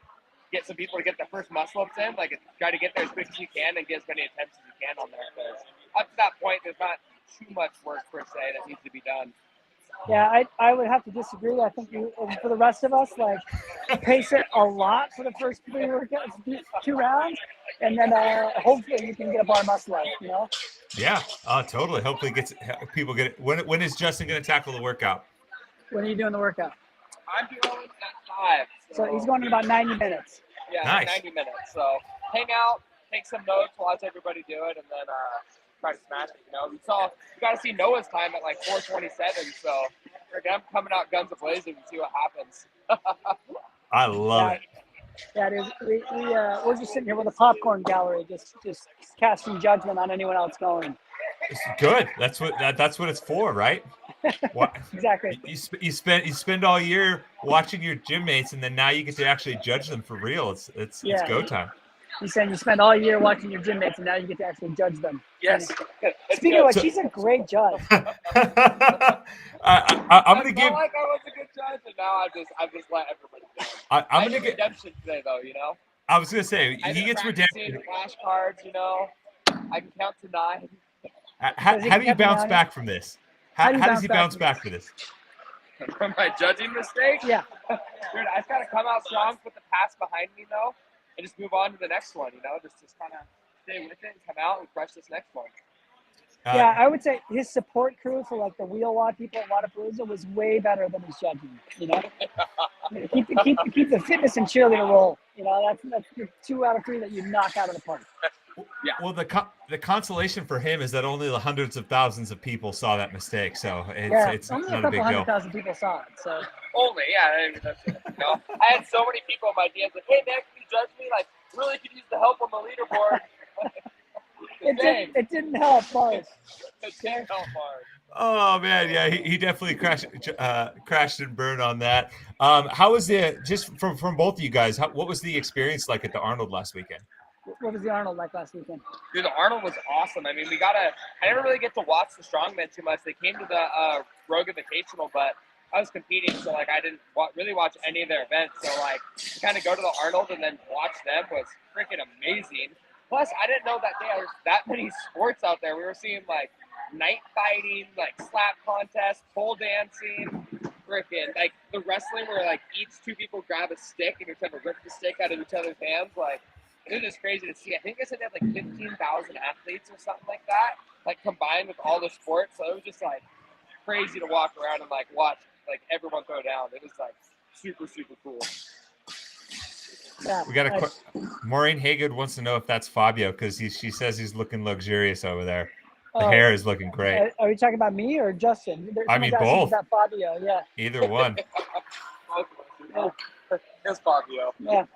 Speaker 4: get some people to get the first muscle ups in. Like try to get there as quick as you can and get as many attempts as you can on there. Because up to that point, there's not too much work per se that needs to be done.
Speaker 3: Yeah, I would have to disagree. I think for the rest of us, like, pace it a lot for the first 3 workouts, 2 rounds, and then hopefully you can get a bar muscle up, you know?
Speaker 1: Yeah, totally. Hopefully people get it. When is Justin going to tackle the workout?
Speaker 3: When are you doing the workout?
Speaker 4: I'm doing at 5.
Speaker 3: So he's going in about 90 minutes.
Speaker 4: Yeah,
Speaker 1: Nice.
Speaker 4: 90 minutes. So hang out, take some notes, watch everybody do it, and then try to smash it. You know, you got to see Noah's time at like 4:27. So I'm coming out guns a-blazing and see what happens.
Speaker 1: I love it.
Speaker 3: Yeah, it is. We're just sitting here with a popcorn gallery, just casting judgment on anyone else going.
Speaker 1: It's good. That's what it's for, right? What,
Speaker 3: Exactly.
Speaker 1: you spend all year watching your gym mates, and then now you get to actually judge them for real. It's go time.
Speaker 3: He's saying you spend all year watching your gym mates, and now you get to actually judge them.
Speaker 4: Yes.
Speaker 3: Speaking of which, she's a great judge.
Speaker 1: I'm gonna give.
Speaker 4: Like I was a good judge, and now I've just let everybody down.
Speaker 1: I'm
Speaker 4: I
Speaker 1: gonna
Speaker 4: get
Speaker 1: get.
Speaker 4: redemption today, though. You know.
Speaker 1: I was gonna say
Speaker 4: I've
Speaker 1: he
Speaker 4: been
Speaker 1: gets
Speaker 4: practicing
Speaker 1: redemption.
Speaker 4: flashcards. You know, I can count to 9.
Speaker 1: How do you bounce back from this? How does he bounce back for this?
Speaker 4: From my judging mistake?
Speaker 3: Yeah.
Speaker 4: Dude, I just gotta come out strong, put the pass behind me though, and just move on to the next one. You know, just kind of stay with it and come out and crush this next one.
Speaker 3: Yeah, I would say his support crew for like the wheel walk people at Wadapalooza was way better than his judging. You know, keep the fitness and cheerleader role. You know, that's the 2 out of 3 that you knock out of the park.
Speaker 4: Yeah.
Speaker 1: Well, the consolation for him is that only the hundreds of thousands of people saw that mistake, so it's
Speaker 3: only
Speaker 1: not
Speaker 3: a
Speaker 1: a big
Speaker 3: couple
Speaker 1: deal.
Speaker 3: 100,000 people saw it. So
Speaker 4: Only, yeah. I mean, that's it. You know, I had so many people in my DMs like, "Hey man, can you judge me? Like, really could use the help on the leaderboard."
Speaker 3: it didn't help, Boris.
Speaker 4: It didn't help hard.
Speaker 1: Oh man, yeah, he definitely crashed and burned on that. How was just from both of you guys? What was the experience like at the Arnold last weekend?
Speaker 3: What was the Arnold like last weekend?
Speaker 4: Dude, the Arnold was awesome. I mean, I never really get to watch the strongmen too much. They came to the Rogue Invitational, but I was competing, so like I didn't really watch any of their events. So like to kind of go to the Arnold and then watch them was freaking amazing. Plus, I didn't know that there was that many sports out there. We were seeing like night fighting, like slap contests, pole dancing, freaking like the wrestling where like each 2 people grab a stick and you're trying to rip the stick out of each other's hands. Like it was just crazy to see. I think they said they had like 15,000 athletes or something like that, like combined with all the sports. So it was just like crazy to walk around and like watch like everyone go down. It was like super, super cool.
Speaker 3: Yeah,
Speaker 1: We got Maureen Haygood wants to know if that's Fabio because she says he's looking luxurious over there. The hair is looking great.
Speaker 3: Are you talking about me or Justin?
Speaker 1: I mean both.
Speaker 3: That Fabio, yeah.
Speaker 1: Either one.
Speaker 4: It's Fabio.
Speaker 3: Yeah.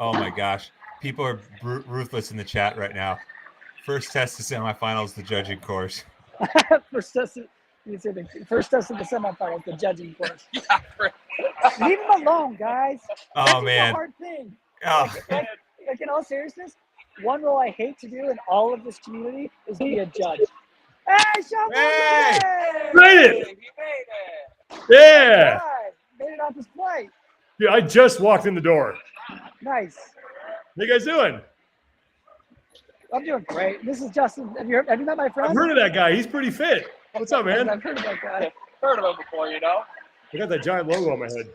Speaker 1: Oh my gosh, people are ruthless in the chat right now. First test to semifinals, the judging course.
Speaker 3: First test of the semifinals, the judging course.
Speaker 4: Yeah,
Speaker 3: Leave him alone, guys.
Speaker 1: Oh
Speaker 3: That's
Speaker 1: man.
Speaker 3: a hard thing.
Speaker 1: Oh.
Speaker 3: Like in all seriousness, one role I hate to do in all of this community is be a judge. Hey, Sean!
Speaker 1: Hey!
Speaker 5: Made it!
Speaker 4: He made it.
Speaker 5: Yeah!
Speaker 3: Made it off his flight.
Speaker 5: Yeah, I just walked in the door.
Speaker 3: Nice.
Speaker 5: How you guys doing?
Speaker 3: I'm doing great. This is Justin. Have you met my friend?
Speaker 5: I've heard of that guy. He's pretty fit. What's up, man?
Speaker 3: I've heard of that guy.
Speaker 4: Heard of him before, you know?
Speaker 5: I got that giant logo on my head.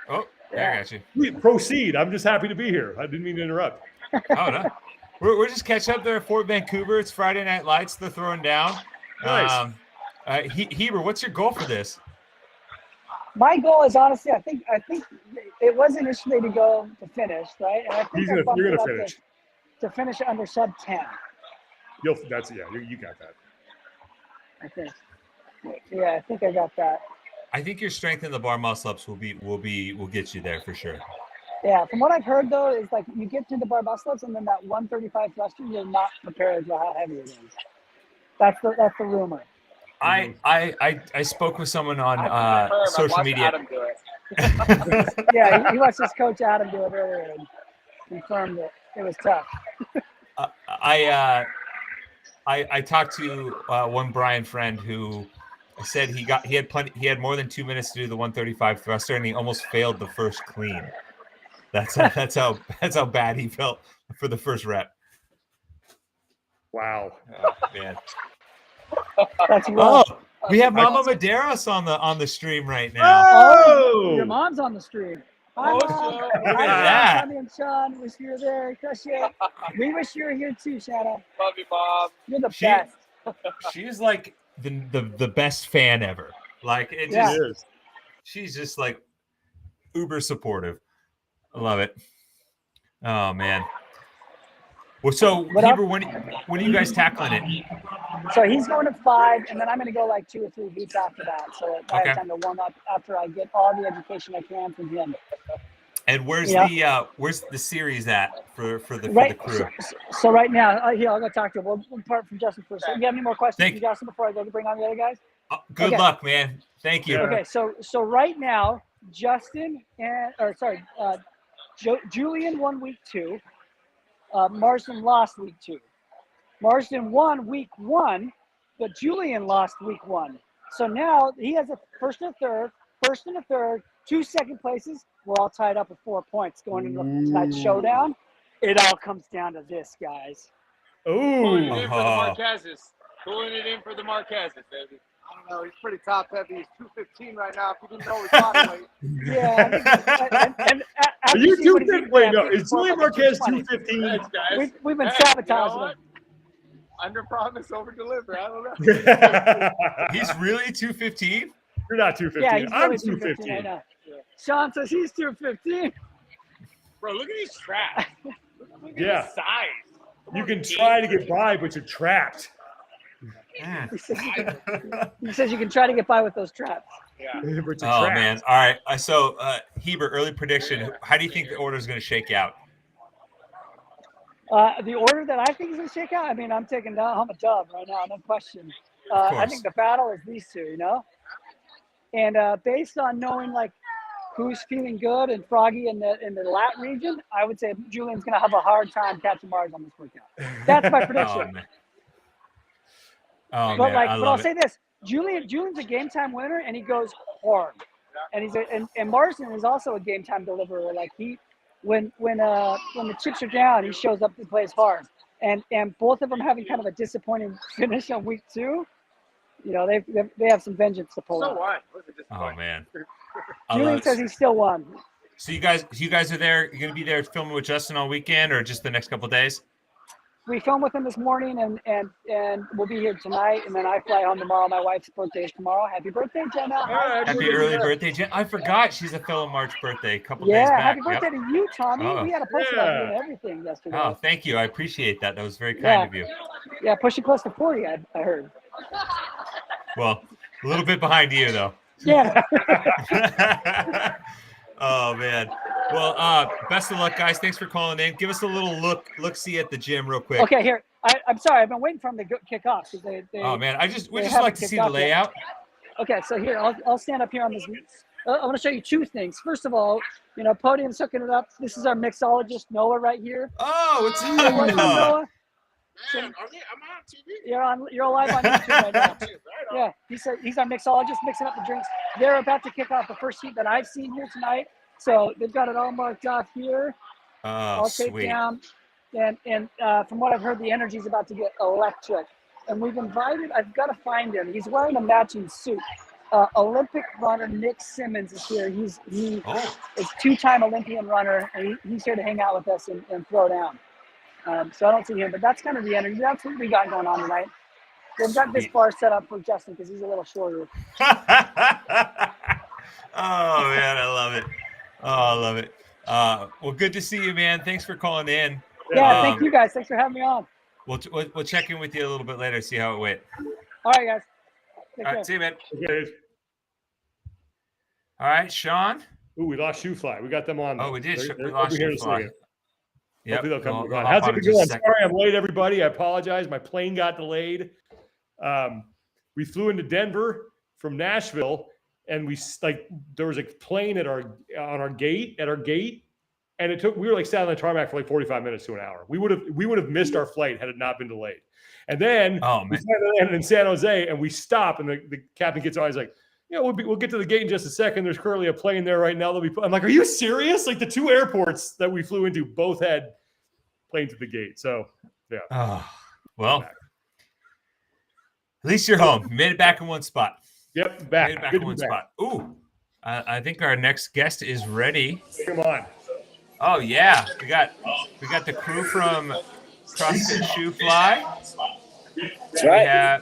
Speaker 1: Oh, yeah, I got you.
Speaker 5: Proceed. I'm just happy to be here. I didn't mean to interrupt.
Speaker 1: Oh no. We're just catching up there at Fort Vancouver. It's Friday Night Lights. They're throwing down.
Speaker 5: Nice.
Speaker 1: Heber, what's your goal for this?
Speaker 3: My goal is honestly, I think it was initially to go to finish, right? And I think
Speaker 5: You're
Speaker 3: bumped
Speaker 5: gonna
Speaker 3: it up
Speaker 5: finish.
Speaker 3: to finish under sub 10.
Speaker 5: You got that.
Speaker 3: I think. Yeah, I think I got that.
Speaker 1: I think your strength in the bar muscle ups will get you there for sure.
Speaker 3: Yeah, from what I've heard though, is like you get to the bar muscle ups and then that 135 thruster, you're not prepared for how heavy it is. That's the rumor.
Speaker 1: I spoke with someone on social media.
Speaker 4: Adam do it.
Speaker 3: Yeah, he watched his coach Adam do it earlier and confirmed that it was tough.
Speaker 1: I talked to one Brian friend who said he had more than 2 minutes to do the 135 thruster and he almost failed the first clean. That's how bad he felt for the first rep.
Speaker 5: Wow.
Speaker 1: Oh, man.
Speaker 3: That's rough.
Speaker 1: Oh, we have Mama Medeiros on the stream right now.
Speaker 5: Oh,
Speaker 3: Your mom's on the stream. Hi,
Speaker 4: Oh,
Speaker 3: Mom.
Speaker 4: so-
Speaker 1: Look at
Speaker 3: Hi,
Speaker 1: that.
Speaker 3: Tommy and Sean. Wish you were there. Crush it. We wish you were here too, Shanna.
Speaker 4: Love you, Mom.
Speaker 3: You're the
Speaker 1: She-
Speaker 3: best.
Speaker 1: She's like the best fan ever. Like it
Speaker 3: Yeah.
Speaker 1: just
Speaker 5: it is.
Speaker 1: she's just like uber supportive. I love it. Oh man. Well, so
Speaker 3: What up?
Speaker 1: Heber, when are you guys tackling it?
Speaker 3: So he's going to 5, and then I'm going to go like 2 or 3 beats after that. So I
Speaker 1: Okay.
Speaker 3: have time to warm up after I get all the education I can from him.
Speaker 1: And where's
Speaker 3: Yeah.
Speaker 1: where's the series at for the
Speaker 3: Right.
Speaker 1: crew?
Speaker 3: So right now, here I'll go talk to him. We'll part from Justin first. So you have any more questions
Speaker 1: Thank
Speaker 3: for Justin before I go to bring on the other guys?
Speaker 1: Good
Speaker 3: Okay.
Speaker 1: luck, man. Thank you.
Speaker 5: Yeah.
Speaker 3: Okay. So right now, Justin Julian won week 2. Marsden lost week 2. Marsden won week 1, but Julian lost week 1. So now he has a first and a third, 2 second places. We're all tied up with 4 points going into tonight's showdown. It all comes down to this, guys.
Speaker 4: Pulling it
Speaker 5: Oh,
Speaker 4: in for the Marquezes. Pulling it in for the Marquezes, baby.
Speaker 6: I don't know. He's pretty top heavy. He's 215 right now. If you didn't know his body weight.
Speaker 3: Yeah. and
Speaker 5: are you 215? Wait, no. Is Julian Marquez 215?
Speaker 4: Thanks, guys.
Speaker 3: We've been
Speaker 4: Hey,
Speaker 3: sabotaging
Speaker 4: you know
Speaker 3: him.
Speaker 4: Under promise, over deliver. I don't know.
Speaker 1: He's really 215?
Speaker 5: You're not 215.
Speaker 3: Yeah, he's
Speaker 5: I'm
Speaker 3: really 215 right
Speaker 5: 215.
Speaker 3: now. Sean says he's 215.
Speaker 4: Bro, look at these straps. Look at
Speaker 5: Yeah.
Speaker 4: the size.
Speaker 5: You can try to get by, but you're trapped.
Speaker 1: Mm.
Speaker 3: He says you can try to get by with those traps.
Speaker 4: Yeah.
Speaker 5: But you're
Speaker 1: Oh
Speaker 5: trapped.
Speaker 1: man. All right. So Heber, early prediction. How do you think the order is going to shake out?
Speaker 3: The order that I think is going to shake out, I mean, I'm taking down Hamadub right now, no question. I
Speaker 1: course.
Speaker 3: think the battle is these two, you know? And based on knowing, like, who's feeling good and Froggy in the lat region, I would say Julian's going to have a hard time catching Mars on this workout. That's my
Speaker 1: Oh
Speaker 3: prediction.
Speaker 1: man. Oh
Speaker 3: But
Speaker 1: man.
Speaker 3: like,
Speaker 1: I
Speaker 3: but I'll
Speaker 1: love
Speaker 3: say
Speaker 1: it.
Speaker 3: this: Julian's a game time winner, and he goes hard. And and Marsden is also a game time deliverer. Like when the chips are down, he shows up and plays hard. And both of them having kind of a disappointing finish on week 2. You know, they have some vengeance to pull
Speaker 4: So
Speaker 3: out.
Speaker 4: what? What's it just
Speaker 1: Oh man. I love
Speaker 3: Julian
Speaker 1: it.
Speaker 3: says he still won.
Speaker 1: So you guys are there. You're going to be there filming with Justin all weekend, or just the next couple of days?
Speaker 3: We filmed with him this morning, and we'll be here tonight, and then I fly home tomorrow. My wife's birthday is tomorrow. Happy birthday, Jenna!
Speaker 1: Happy early birthday, Jen. I forgot she's a fellow March birthday. A couple days
Speaker 3: Yeah,
Speaker 1: back.
Speaker 3: happy
Speaker 1: Yep.
Speaker 3: birthday to you, Tommy.
Speaker 1: Oh.
Speaker 3: We had a post
Speaker 5: Yeah.
Speaker 3: about you and everything yesterday.
Speaker 1: Oh, thank you. I appreciate that. That was very kind
Speaker 3: Yeah.
Speaker 1: of you.
Speaker 3: Yeah, pushing close to 40, I heard.
Speaker 1: Well, a little bit behind you though.
Speaker 3: Yeah.
Speaker 1: Oh man. Well, best of luck, guys. Thanks for calling in. Give us a little look-see at the gym real quick.
Speaker 3: Okay, here. I'm sorry. I've been waiting for them to kick off. Cause they,
Speaker 1: Oh man, we
Speaker 3: they
Speaker 1: just
Speaker 3: haven't
Speaker 1: like to
Speaker 3: kicked
Speaker 1: see the
Speaker 3: off yet.
Speaker 1: layout.
Speaker 3: Okay, so here, I'll stand up here on this. I want to show you 2 things. First of all, you know, Podium's hooking it up. This is our mixologist, Noah, right here.
Speaker 1: Oh, what's
Speaker 3: Say what's up,
Speaker 1: up?
Speaker 3: Noah?
Speaker 6: Man, I'm on TV.
Speaker 3: You're live on YouTube right now.
Speaker 6: Right on.
Speaker 3: Yeah, he's our mixologist mixing up the drinks. They're about to kick off the first heat that I've seen here tonight. So they've got it all marked off here.
Speaker 1: Oh,
Speaker 3: I'll take
Speaker 1: sweet.
Speaker 3: down. And from what I've heard, the energy's about to get electric. And we've invited, I've got to find him. He's wearing a matching suit. Olympic runner Nick Simmons is here. He
Speaker 1: Oh,
Speaker 3: is 2-time Olympian runner, and he's here to hang out with us and throw down. So I don't see him, but that's kind of the energy. That's what we got going on tonight. We've got this bar set up for Justin because he's a little shorter.
Speaker 1: Oh man, I love it. Oh, I love it. Well, good to see you, man. Thanks for calling in.
Speaker 3: Yeah, thank you guys. Thanks for having me on.
Speaker 1: We'll check in with you a little bit later, see how it went.
Speaker 3: All right, guys.
Speaker 1: All right, see you, man.
Speaker 5: Okay.
Speaker 1: All right, Sean.
Speaker 5: Ooh, we lost Shoe Fly. We got them on.
Speaker 1: Oh, we did.
Speaker 5: They're
Speaker 1: We lost
Speaker 5: over here
Speaker 1: Shoe Fly.
Speaker 5: Yep.
Speaker 1: Yep.
Speaker 5: Hopefully they'll come.
Speaker 1: They'll
Speaker 5: How's
Speaker 1: hop
Speaker 5: it
Speaker 1: on in
Speaker 5: going?
Speaker 1: just a second.
Speaker 5: Sorry, I'm late, everybody. I apologize. My plane got delayed. We flew into Denver from Nashville, and there was a plane on our gate, and we were like sat on the tarmac for like 45 minutes to an hour. We would have missed our flight had it not been delayed. And then we landed in San Jose, and we stop, and the captain gets on. He's like, "Yeah, we'll get to the gate in just a second. There's currently a plane there right now." I'm like, "Are you serious?" Like the two airports that we flew into both had planes at the gate. So yeah.
Speaker 1: Oh, well, at least you're home. You made it back in one spot.
Speaker 5: Yep, back.
Speaker 1: Made it back in one spot. Ooh, I think our next guest is ready.
Speaker 5: Come on.
Speaker 1: Oh yeah, we got the crew from CrossFit Shoe Fly.
Speaker 7: That's right.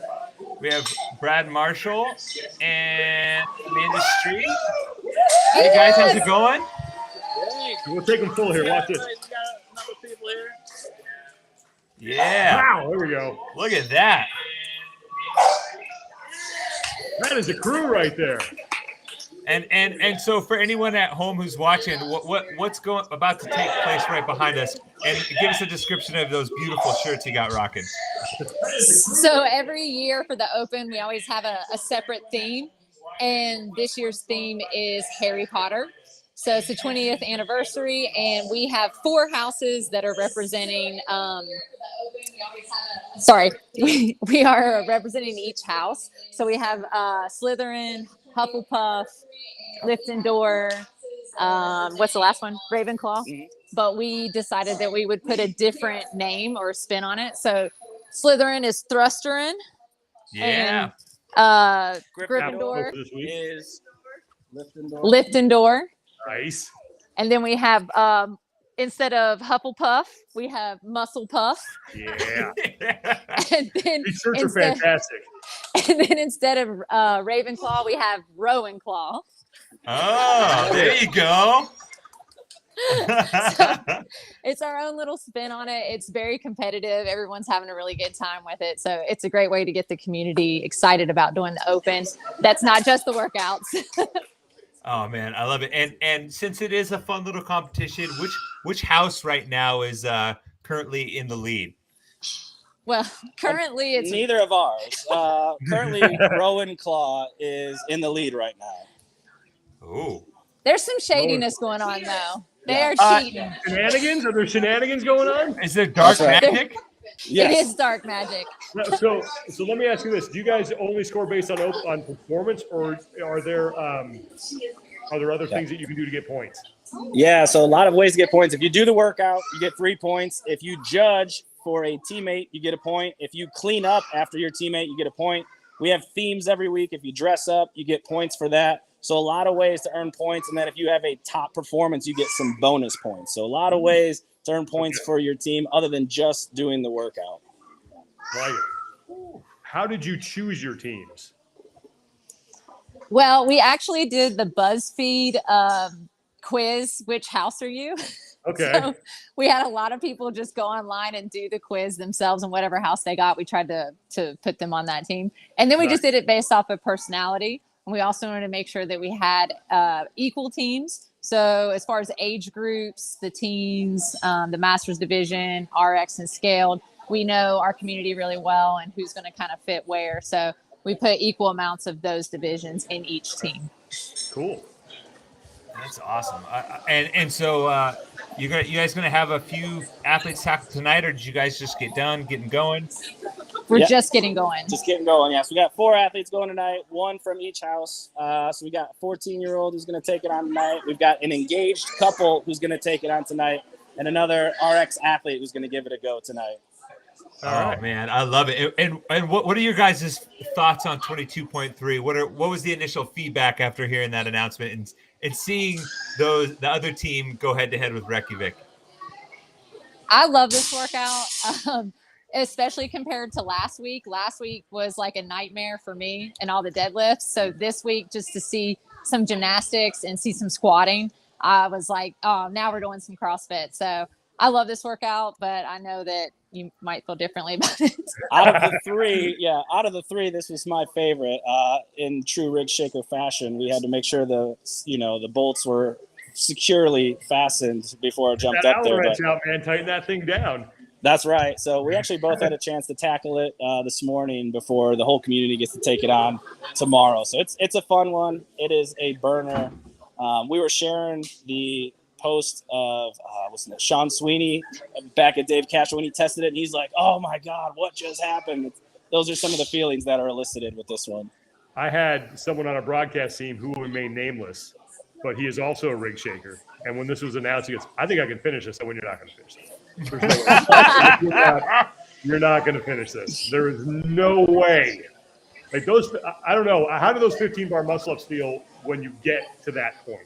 Speaker 1: We have Brad Marshall and Amanda Street. Hey guys, how's it going?
Speaker 5: We'll take them full here. Watch this.
Speaker 7: We got a number of people here.
Speaker 1: Yeah.
Speaker 5: Wow, there we go.
Speaker 1: Look at that.
Speaker 5: That is a crew right there.
Speaker 1: And so for anyone at home who's watching, what's about to take place right behind us, and give us a description of those beautiful shirts you got rocking.
Speaker 8: So every year for the Open, we always have a separate theme, and this year's theme is Harry Potter. So it's the 20th anniversary, and we have 4 houses that are representing. We are representing each house. So we have Slytherin, Hufflepuff, Gryffindor. What's the last one? Ravenclaw. Mm-hmm. But we decided that we would put a different name or spin on it. So Slytherin is Thrusterin.
Speaker 1: Yeah.
Speaker 8: And Gryffindor
Speaker 7: is
Speaker 8: Liftendor.
Speaker 5: Nice.
Speaker 8: And then we have instead of Hufflepuff, we have Musclepuff.
Speaker 5: Yeah.
Speaker 8: And then
Speaker 5: these shirts are fantastic.
Speaker 8: And then instead of Ravenclaw, we have Rowenclaw.
Speaker 1: Oh, there you go.
Speaker 8: So it's our own little spin on it. It's very competitive. Everyone's having a really good time with it. So it's a great way to get the community excited about doing the Open. That's not just the workouts.
Speaker 1: Oh man, I love it. And since it is a fun little competition, which house right now is currently in the lead?
Speaker 8: Well, currently it's
Speaker 7: neither of ours. Currently, Rowenclaw is in the lead right now.
Speaker 1: Oh,
Speaker 8: there's some shadiness going on though. They are cheating.
Speaker 5: Shenanigans? Are there shenanigans going on?
Speaker 1: Is there dark magic?
Speaker 7: Yes.
Speaker 8: It is dark magic.
Speaker 5: So let me ask you this: do you guys only score based on performance, or are there other things that you can do to get points?
Speaker 7: Yeah, so a lot of ways to get points. If you do the workout, you get 3 points. If you judge for a teammate, you get a point. If you clean up after your teammate, you get a point. We have themes every week. If you dress up, you get points for that. So a lot of ways to earn points. And then if you have a top performance, you get some bonus points. So a lot of ways to earn points for your team other than just doing the workout.
Speaker 5: Right. How did you choose your teams?
Speaker 8: Well, we actually did the BuzzFeed quiz, which house are you?
Speaker 5: Okay.
Speaker 8: So we had a lot of people just go online and do the quiz themselves, and whatever house they got, we tried to put them on that team. And then we just did it based off of personality. And we also wanted to make sure that we had equal teams. So as far as age groups, the teams, the Masters Division, RX and Scaled, we know our community really well and who's going to kind of fit where. So we put equal amounts of those divisions in each team.
Speaker 5: Cool.
Speaker 1: That's awesome. And so you guys going to have a few athletes tackle tonight, or did you guys just getting going?
Speaker 8: We're just getting going.
Speaker 7: Just getting going, yeah. So we got 4 athletes going tonight, 1 from each house. So we got a 14-year-old who's going to take it on tonight. We've got an engaged couple who's going to take it on tonight, and another RX athlete who's going to give it a go tonight.
Speaker 1: Oh man, I love it. And what are your guys' thoughts on 22.3? What was the initial feedback after hearing that announcement and seeing the other team go head to head with Reykjavik?
Speaker 8: I love this workout, especially compared to last week. Last week was like a nightmare for me and all the deadlifts. So this week, just to see some gymnastics and see some squatting, I was like, oh, now we're doing some CrossFit. So I love this workout, but I know that you might feel differently about it.
Speaker 7: Out of the three, this was my favorite. In true rig shaker fashion, we had to make sure the bolts were securely fastened before I jumped
Speaker 5: That
Speaker 7: up there.
Speaker 5: wrench out, man. Tighten that thing down.
Speaker 7: That's right. So we actually both had a chance to tackle it this morning before the whole community gets to take it on tomorrow. So it's a fun one. It is a burner. We were sharing the post of wasn't it Sean Sweeney back at Dave Cashel when he tested it, and he's like, "Oh my God, what just happened?" Those are some of the feelings that are elicited with this one.
Speaker 5: I had someone on a broadcast team who will remain nameless, but he is also a rig shaker. And when this was announced, he goes, "I think I can finish this." I went, "You're not going to finish this. You're not going to finish this. There is no way." Like those, I don't know. How do those 15 bar muscle ups feel when you get to that point?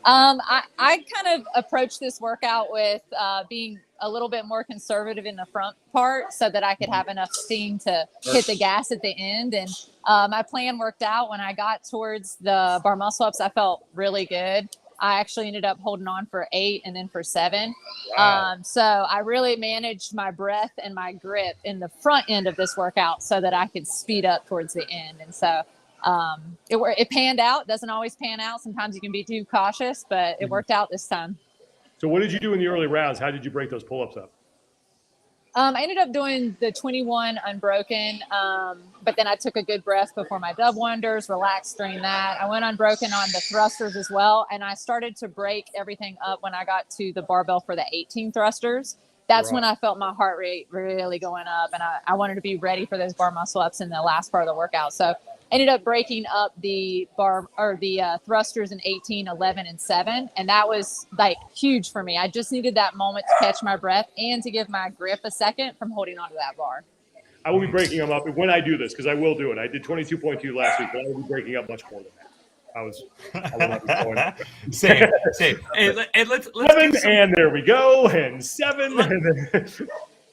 Speaker 8: I kind of approached this workout with being a little bit more conservative in the front part so that I could have enough steam to hit the gas at the end. And my plan worked out. When I got towards the bar muscle ups, I felt really good. I actually ended up holding on for 8 and then for 7.
Speaker 5: Wow.
Speaker 8: So I really managed my breath and my grip in the front end of this workout so that I could speed up towards the end. And so it panned out. Doesn't always pan out. Sometimes you can be too cautious, but it worked out this time.
Speaker 5: So what did you do in the early rounds? How did you break those pull-ups up?
Speaker 8: I ended up doing the 21 unbroken, but then I took a good breath before my dub wonders, relaxed during that. I went unbroken on the thrusters as well, and I started to break everything up when I got to the barbell for the 18 thrusters. That's when I felt my heart rate really going up, and I wanted to be ready for those bar muscle ups in the last part of the workout. So ended up breaking up the bar or the thrusters in 18, 11, and 7. And that was like huge for me. I just needed that moment to catch my breath and to give my grip a second from holding onto that bar.
Speaker 5: I will be breaking them up when I do this, because I will do it. I did 22.2 last week, but I will be breaking up much more than that. I will not be going up.
Speaker 1: Same. And let's
Speaker 5: 7, and there we go, and 7.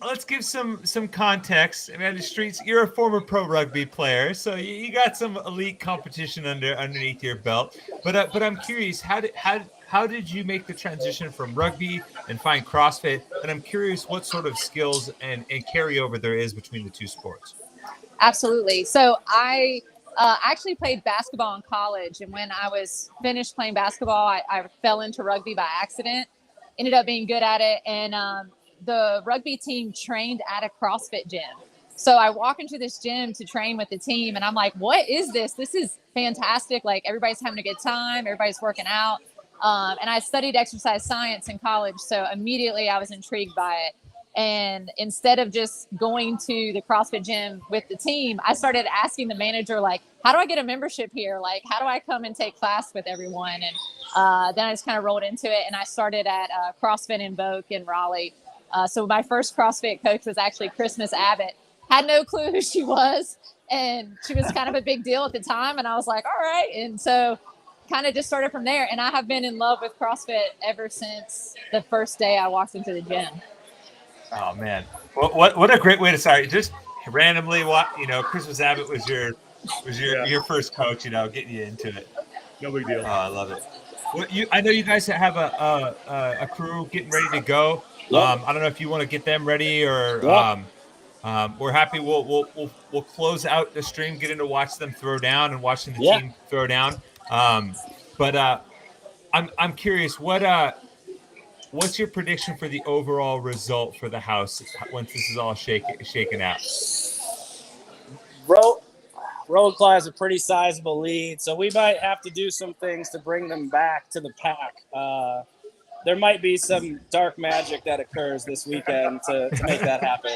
Speaker 1: Let's give some context. I mean, the streets. You're a former pro rugby player, so you got some elite competition underneath your belt. But I'm curious, how did you make the transition from rugby and find CrossFit? And I'm curious what sort of skills and carryover there is between the two sports.
Speaker 8: Absolutely. So I actually played basketball in college, and when I was finished playing basketball, I fell into rugby by accident. Ended up being good at it, and the rugby team trained at a CrossFit gym. So I walk into this gym to train with the team, and I'm like, what is this? This is fantastic. Like, everybody's having a good time. Everybody's working out. And I studied exercise science in college. So immediately I was intrigued by it. And instead of just going to the CrossFit gym with the team, I started asking the manager, like, how do I get a membership here? Like, how do I come and take class with everyone? And then I just kind of rolled into it. And I started at CrossFit Invoke in Raleigh. So my first CrossFit coach was actually Christmas Abbott. Had no clue who she was. And she was kind of a big deal at the time. And I was like, all right. And so kind of just started from there. And I have been in love with CrossFit ever since the first day I walked into the gym.
Speaker 1: Oh man, what a great way to start! Just randomly, Christmas Abbott was your first coach, getting you into it.
Speaker 5: No big deal.
Speaker 1: Oh, I love it. I know you guys have a crew getting ready to go.
Speaker 7: Yep.
Speaker 1: I don't know if you want to get them ready or we're happy. We'll close out the stream, getting to watch them throw down and watching the team throw down. But I'm curious, what's your prediction for the overall result for the house once this is all shaken out?
Speaker 7: Road Claw has a pretty sizable lead, so we might have to do some things to bring them back to the pack. There might be some dark magic that occurs this weekend to make that happen.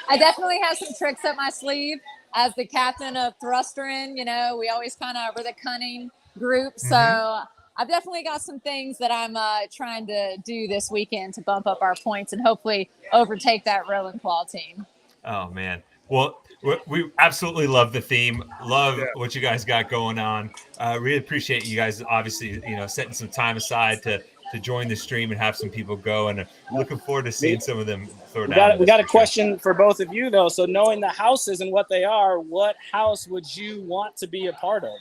Speaker 8: I definitely have some tricks up my sleeve. As the captain of Thrusterin, we always kind of were the cunning group. So I've definitely got some things that I'm trying to do this weekend to bump up our points and hopefully overtake that Row and Claw team.
Speaker 1: Oh, man. Well, we absolutely love the theme. Love what you guys got going on. Really appreciate you guys, obviously, setting some time aside to to join the stream and have some people go, and looking forward to seeing some of them throw
Speaker 7: We
Speaker 1: down.
Speaker 7: got a question for both of you though. So knowing the houses and what they are, what house would you want to be a part of?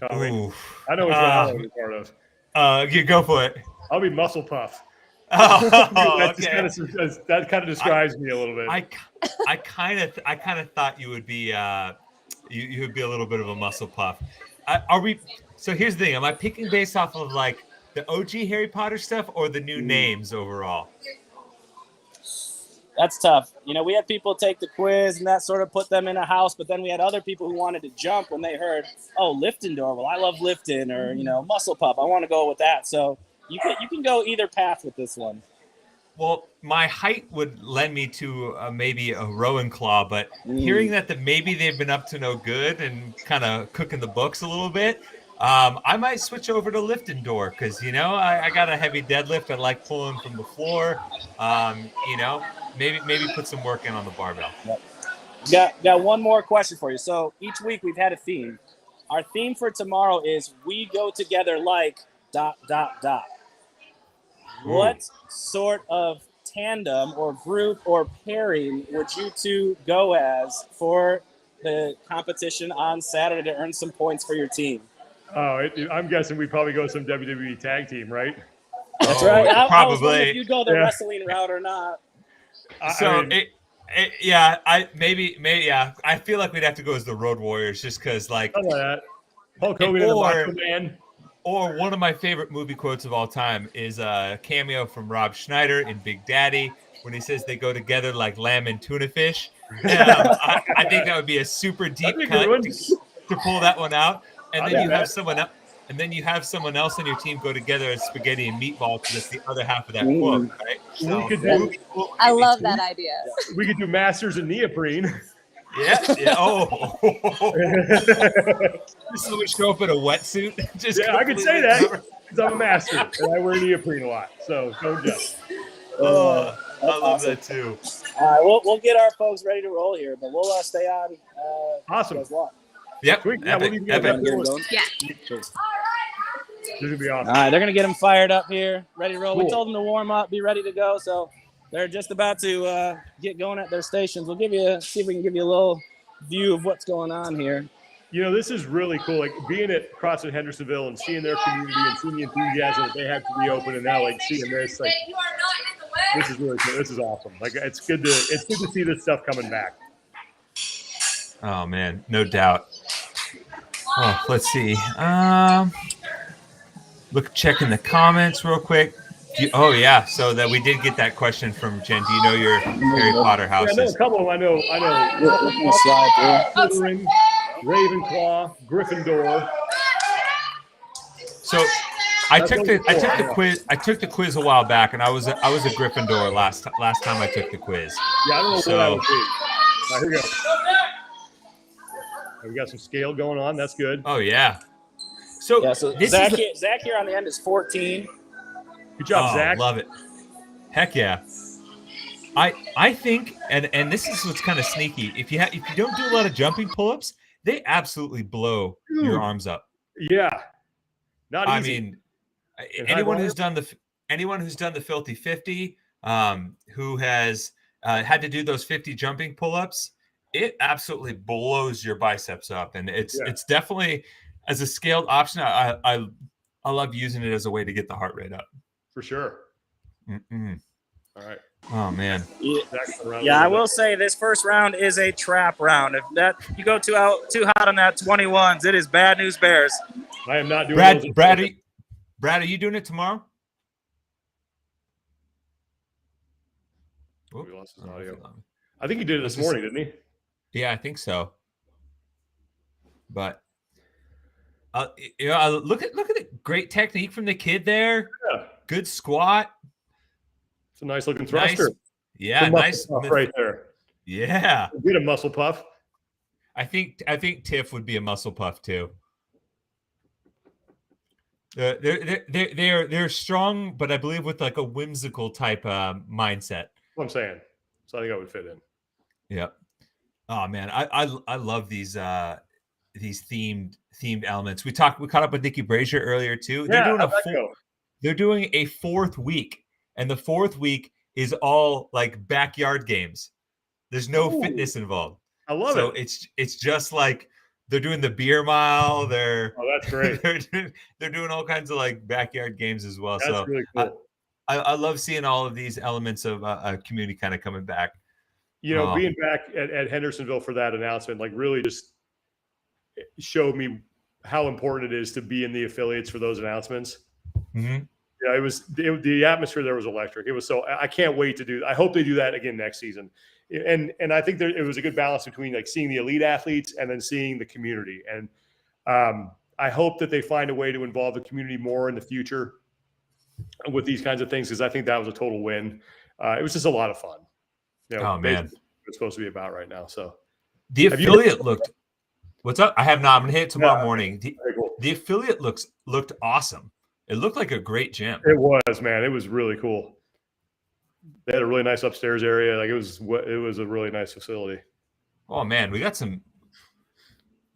Speaker 5: Tommy. I know which one I want to be part of.
Speaker 1: You go for it.
Speaker 5: I'll be Muscle Puff.
Speaker 1: Oh,
Speaker 5: that kind of describes me a little bit.
Speaker 1: I kind of thought you would be you would be a little bit of a Muscle Puff. Are we? So here's the thing: am I picking based off of like the OG Harry Potter stuff or the new names overall?
Speaker 7: That's tough. You know, we had people take the quiz and that sort of put them in a house, but then we had other people who wanted to jump when they heard, oh, Lifton Door. Well, I love Lifton, or Muscle Pup. I want to go with that. So you can go either path with this one.
Speaker 1: Well, my height would lend me to maybe a Rowan Claw, but hearing that maybe they've been up to no good and kind of cooking the books a little bit, I might switch over to Lifton Door because, I got a heavy deadlift. I like pulling from the floor. Maybe put some work in on the barbell.
Speaker 7: Yep. Got one more question for you. So each week we've had a theme. Our theme for tomorrow is we go together like ... What sort of tandem or group or pairing would you two go as for the competition on Saturday to earn some points for your team?
Speaker 5: Oh, I'm guessing we probably go some WWE tag team, right?
Speaker 7: That's right. I was wondering
Speaker 1: Probably.
Speaker 7: if you go the wrestling route or not.
Speaker 1: I feel like we'd have to go as the Road Warriors just because, like,
Speaker 5: that. Hulk Hogan and the Macho Man.
Speaker 1: Or one of my favorite movie quotes of all time is a cameo from Rob Schneider in Big Daddy when he says they go together like lamb and tuna fish. I think that would be a super deep cut to pull that one out. And then you have someone else. And then you have someone else on your team go together as spaghetti and meatball because it's the other half of that quote, right? So,
Speaker 8: I love that idea.
Speaker 5: We could do Masters and neoprene.
Speaker 1: Yeah. Oh. Just would show up in a wetsuit.
Speaker 5: I could say that because I'm a master and I wear neoprene a lot. So don't judge.
Speaker 1: I love that too.
Speaker 7: We'll get our folks ready to roll here, but we'll stay on.
Speaker 5: Awesome.
Speaker 1: Yep.
Speaker 5: Sweet. Yeah,
Speaker 1: Epic.
Speaker 8: Yeah.
Speaker 5: This would be awesome.
Speaker 7: All right, they're gonna get them fired up here, ready to roll. Cool. We told them to warm up, be ready to go. So they're just about to get going at their stations. We'll see if we can give you a little view of what's going on here.
Speaker 5: This is really cool. Like being at CrossFit Hendersonville and seeing their community and seeing the enthusiasm that they have to be open, and now like seeing this, like this is really cool. This is awesome. Like it's good to see this stuff coming back.
Speaker 1: Oh man, no doubt. Oh, let's see. Checking the comments real quick. So that we did get that question from Jen. Do you know your Harry Potter houses?
Speaker 5: Yeah, I know a couple of them. I know. Slytherin, Ravenclaw, Gryffindor.
Speaker 1: So I took the quiz. I took the quiz a while back, and I was a Gryffindor last time I took the quiz.
Speaker 5: Yeah, I don't know what that would be. All right, here we go. We got some scale going on. That's good.
Speaker 1: Oh yeah. So
Speaker 7: Zach here on the end is 14.
Speaker 5: Good job, Zach.
Speaker 1: Love it. Heck yeah. I think, and this is what's kind of sneaky. If you don't do a lot of jumping pull-ups, they absolutely blow your arms up.
Speaker 5: Yeah. Not easy.
Speaker 1: I mean, anyone who's done the Filthy 50, who has had to do those 50 jumping pull-ups, it absolutely blows your biceps up, and it's definitely as a scaled option. I love using it as a way to get the heart rate up.
Speaker 5: For sure.
Speaker 1: Mm-mm.
Speaker 5: All right.
Speaker 1: Oh man.
Speaker 7: Yeah, I will say this first round is a trap round. If you go too hot on that 21s, it is bad news bears.
Speaker 5: I am not doing
Speaker 1: Brad, are you doing it tomorrow?
Speaker 5: We lost his audio. I think he did it this morning, didn't he?
Speaker 1: Yeah, I think so. But look at the great technique from the kid there.
Speaker 5: Yeah.
Speaker 1: Good squat.
Speaker 5: It's a nice looking thruster.
Speaker 1: Nice
Speaker 5: right there.
Speaker 1: Yeah.
Speaker 5: Get a muscle puff.
Speaker 1: I think Tiff would be a muscle puff too. They're strong, but I believe with like a whimsical type mindset.
Speaker 5: That's what I'm saying. So I think I would fit in.
Speaker 1: Yep. Oh man, I love these themed elements. We caught up with Nikki Brazier earlier too. They're doing they're doing a 4th week, and the 4th week is all like backyard games. There's no fitness involved.
Speaker 5: I love
Speaker 1: so
Speaker 5: it.
Speaker 1: it's just like they're doing the beer mile. They're
Speaker 5: that's great.
Speaker 1: they're doing all kinds of like backyard games as well.
Speaker 5: That's
Speaker 1: so
Speaker 5: really cool.
Speaker 1: I love seeing all of these elements of a community kind of coming back.
Speaker 5: Being back at Hendersonville for that announcement, like really just showed me how important it is to be in the affiliates for those announcements.
Speaker 1: Mm-hmm.
Speaker 5: Yeah, the atmosphere there was electric. It was I can't wait to do. I hope they do that again next season. And I think it was a good balance between like seeing the elite athletes and then seeing the community. And I hope that they find a way to involve the community more in the future with these kinds of things, because I think that was a total win. It was just a lot of fun.
Speaker 1: Oh man,
Speaker 5: it's supposed to be about right now. So
Speaker 1: the affiliate looked. What's up? I have not. I'm gonna hit it tomorrow morning. The affiliate looked awesome. It looked like a great gym.
Speaker 5: It was, man. It was really cool. They had a really nice upstairs area. Like it was a really nice facility.
Speaker 1: Oh man, we got some.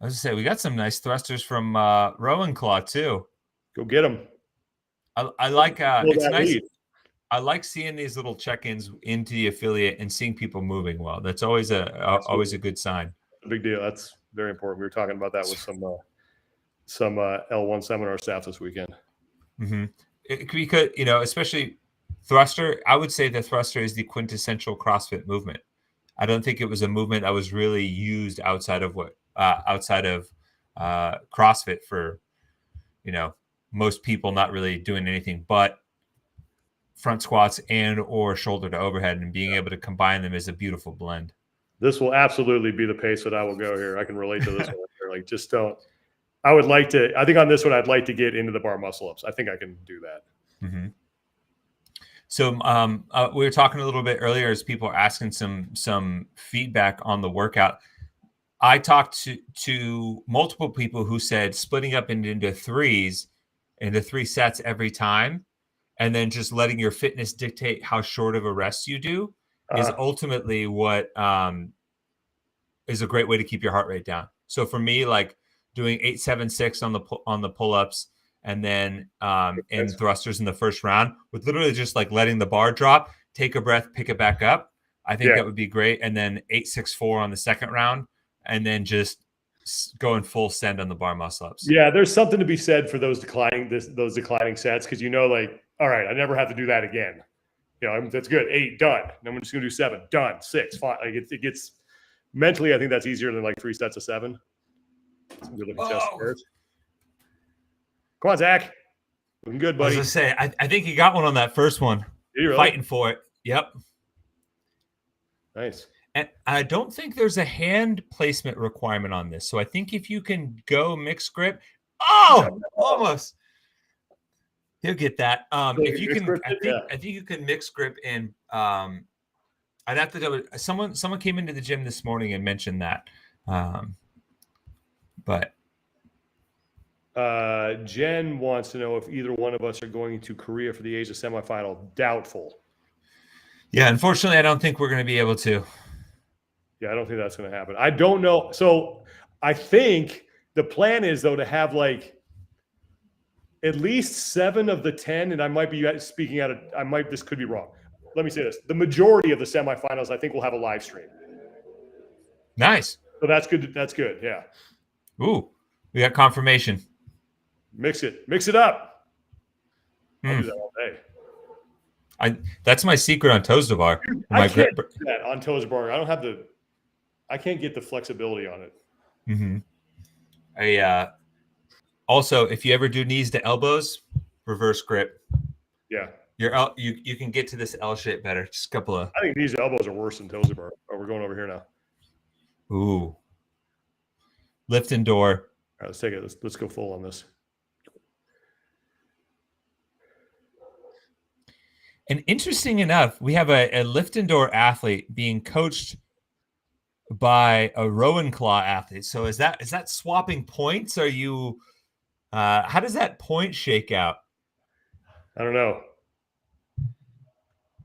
Speaker 1: I was gonna say we got some nice thrusters from Rowan Claw too.
Speaker 5: Go get them.
Speaker 1: I like. It's nice. Lead. I like seeing these little check-ins into the affiliate and seeing people moving well. That's always a good sign.
Speaker 5: A big deal. That's very important. We were talking about that with some L1 seminar staff this weekend.
Speaker 1: Mm-hmm. Because especially thruster, I would say the thruster is the quintessential CrossFit movement. I don't think it was a movement that was really used outside of CrossFit for most people not really doing anything but front squats and or shoulder to overhead, and being able to combine them is a beautiful blend.
Speaker 5: This will absolutely be the pace that I will go here. I can relate to this one. Like, just don't. I think on this one, I'd like to get into the bar muscle ups. I think I can do that.
Speaker 1: Mm-hmm. So we were talking a little bit earlier as people are asking some feedback on the workout. I talked to multiple people who said splitting up into 3s, into 3 sets every time, and then just letting your fitness dictate how short of a rest you do is ultimately what is a great way to keep your heart rate down. So for me, like doing 8-7-6 on the pull-ups, and then in thrusters in the first round, with literally just like letting the bar drop, take a breath, pick it back up. I think that would be great. And then 8-6-4 on the second round, and then just going full send on the bar muscle ups.
Speaker 5: Yeah, there's something to be said for those declining sets, because like, all right, I never have to do that again. That's good. 8 done. And I'm just gonna do 7 done. 6 5. Like it gets mentally. I think that's easier than like 3 sets of 7. Some good looking chest squares. Come on, Zach. Looking good, buddy.
Speaker 1: I was gonna say, I think he got one on that first one.
Speaker 5: Did you really?
Speaker 1: Fighting for it. Yep.
Speaker 5: Nice.
Speaker 1: And I don't think there's a hand placement requirement on this. So I think if you can go mixed grip, almost. He'll get that. If you can, I think you can mix grip in. I'd have to do it. Someone came into the gym this morning and mentioned that. But
Speaker 5: Jen wants to know if either one of us are going to Korea for the Asia semifinal. Doubtful.
Speaker 1: Yeah, unfortunately, I don't think we're going to be able to.
Speaker 5: Yeah, I don't think that's going to happen. I don't know. So I think the plan is, though, to have like at least 7 of the 10, and I might be speaking out of, this could be wrong. Let me say this. The majority of the semifinals, I think, will have a live stream.
Speaker 1: Nice.
Speaker 5: So that's good. That's good. Yeah.
Speaker 1: Ooh, we got confirmation.
Speaker 5: Mix it up. I'll do that all day.
Speaker 1: That's my secret on toes to bar.
Speaker 5: I can't do that on toes to bar. I can't get the flexibility on it.
Speaker 1: Mm-hmm. Also, if you ever do knees to elbows, reverse grip.
Speaker 5: Yeah.
Speaker 1: You can get to this L shape better. Just a couple of.
Speaker 5: I think knees to elbows are worse than toes to bar. Oh, we're going over here now.
Speaker 1: Ooh. Lift and door.
Speaker 5: All right, let's take it. Let's go full on this.
Speaker 1: And interesting enough, we have a lift and door athlete being coached by a Rowan Claw athlete. So is that swapping points? Are you? How does that point shake out?
Speaker 5: I don't know.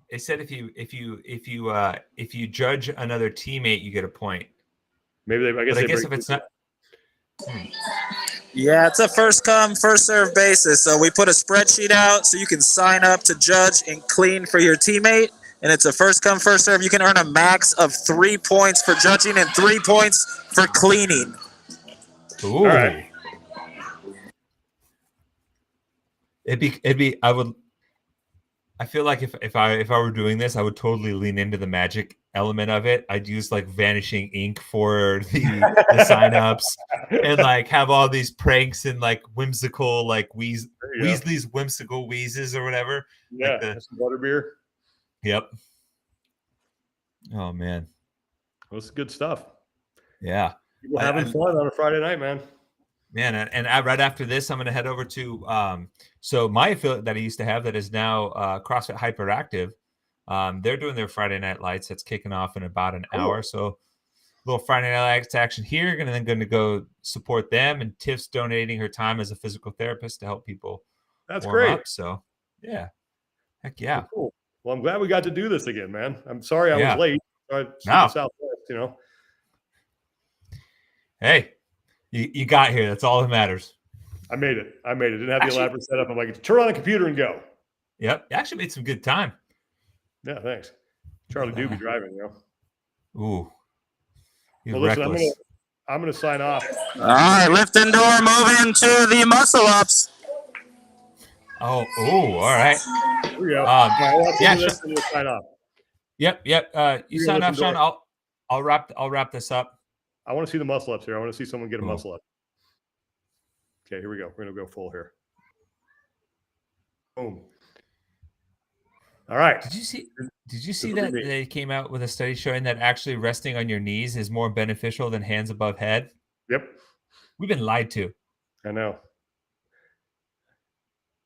Speaker 1: They said if you judge another teammate, you get a point.
Speaker 5: Maybe I guess if it's not.
Speaker 7: Yeah, it's a first come, first serve basis. So we put a spreadsheet out so you can sign up to judge and clean for your teammate. And it's a first come, first serve. You can earn a max of 3 points for judging and 3 points for cleaning.
Speaker 1: Ooh.
Speaker 5: All right.
Speaker 1: I feel like if I were doing this, I would totally lean into the magic element of it. I'd use like vanishing ink for the signups and like have all these pranks and like whimsical like Weasley's whimsical wheezes or whatever.
Speaker 5: Yeah,
Speaker 1: like
Speaker 5: some butterbeer.
Speaker 1: Yep. Oh man.
Speaker 5: That's good stuff.
Speaker 1: Yeah.
Speaker 5: People having fun on a Friday night, man.
Speaker 1: Man, and right after this, I'm going to head over to so my affiliate that I used to have that is now CrossFit Hyperactive. They're doing their Friday Night Lights. That's kicking off in about an hour. So a little Friday Night Lights action here. Going to go support them. And Tiff's donating her time as a physical therapist to help people.
Speaker 5: That's
Speaker 1: warm
Speaker 5: great.
Speaker 1: Up, so yeah, heck yeah.
Speaker 5: Cool. Well, I'm glad we got to do this again, man. I'm sorry I was late. Southwest, you know.
Speaker 1: Hey. You got here. That's all that matters.
Speaker 5: I made it. Didn't have the elaborate setup. I'm like, turn on the computer and go.
Speaker 1: Yep. You actually made some good time.
Speaker 5: Yeah, thanks. Charlie Doobie driving, you know.
Speaker 1: Ooh.
Speaker 5: Well, listen, I'm gonna sign off.
Speaker 7: All right, lift and door, moving to the muscle ups.
Speaker 1: Oh, all right.
Speaker 5: Here we go.
Speaker 1: Yeah, sure.
Speaker 5: We'll sign off.
Speaker 1: Yep. You sign off, Sean. I'll wrap this up.
Speaker 5: I want to see the muscle ups here. I want to see someone get a muscle up. Okay, here we go. We're gonna go full here. Boom. All right.
Speaker 1: Did you see that they came out with a study showing that actually resting on your knees is more beneficial than hands above head?
Speaker 5: Yep.
Speaker 1: We've been lied to.
Speaker 5: I know.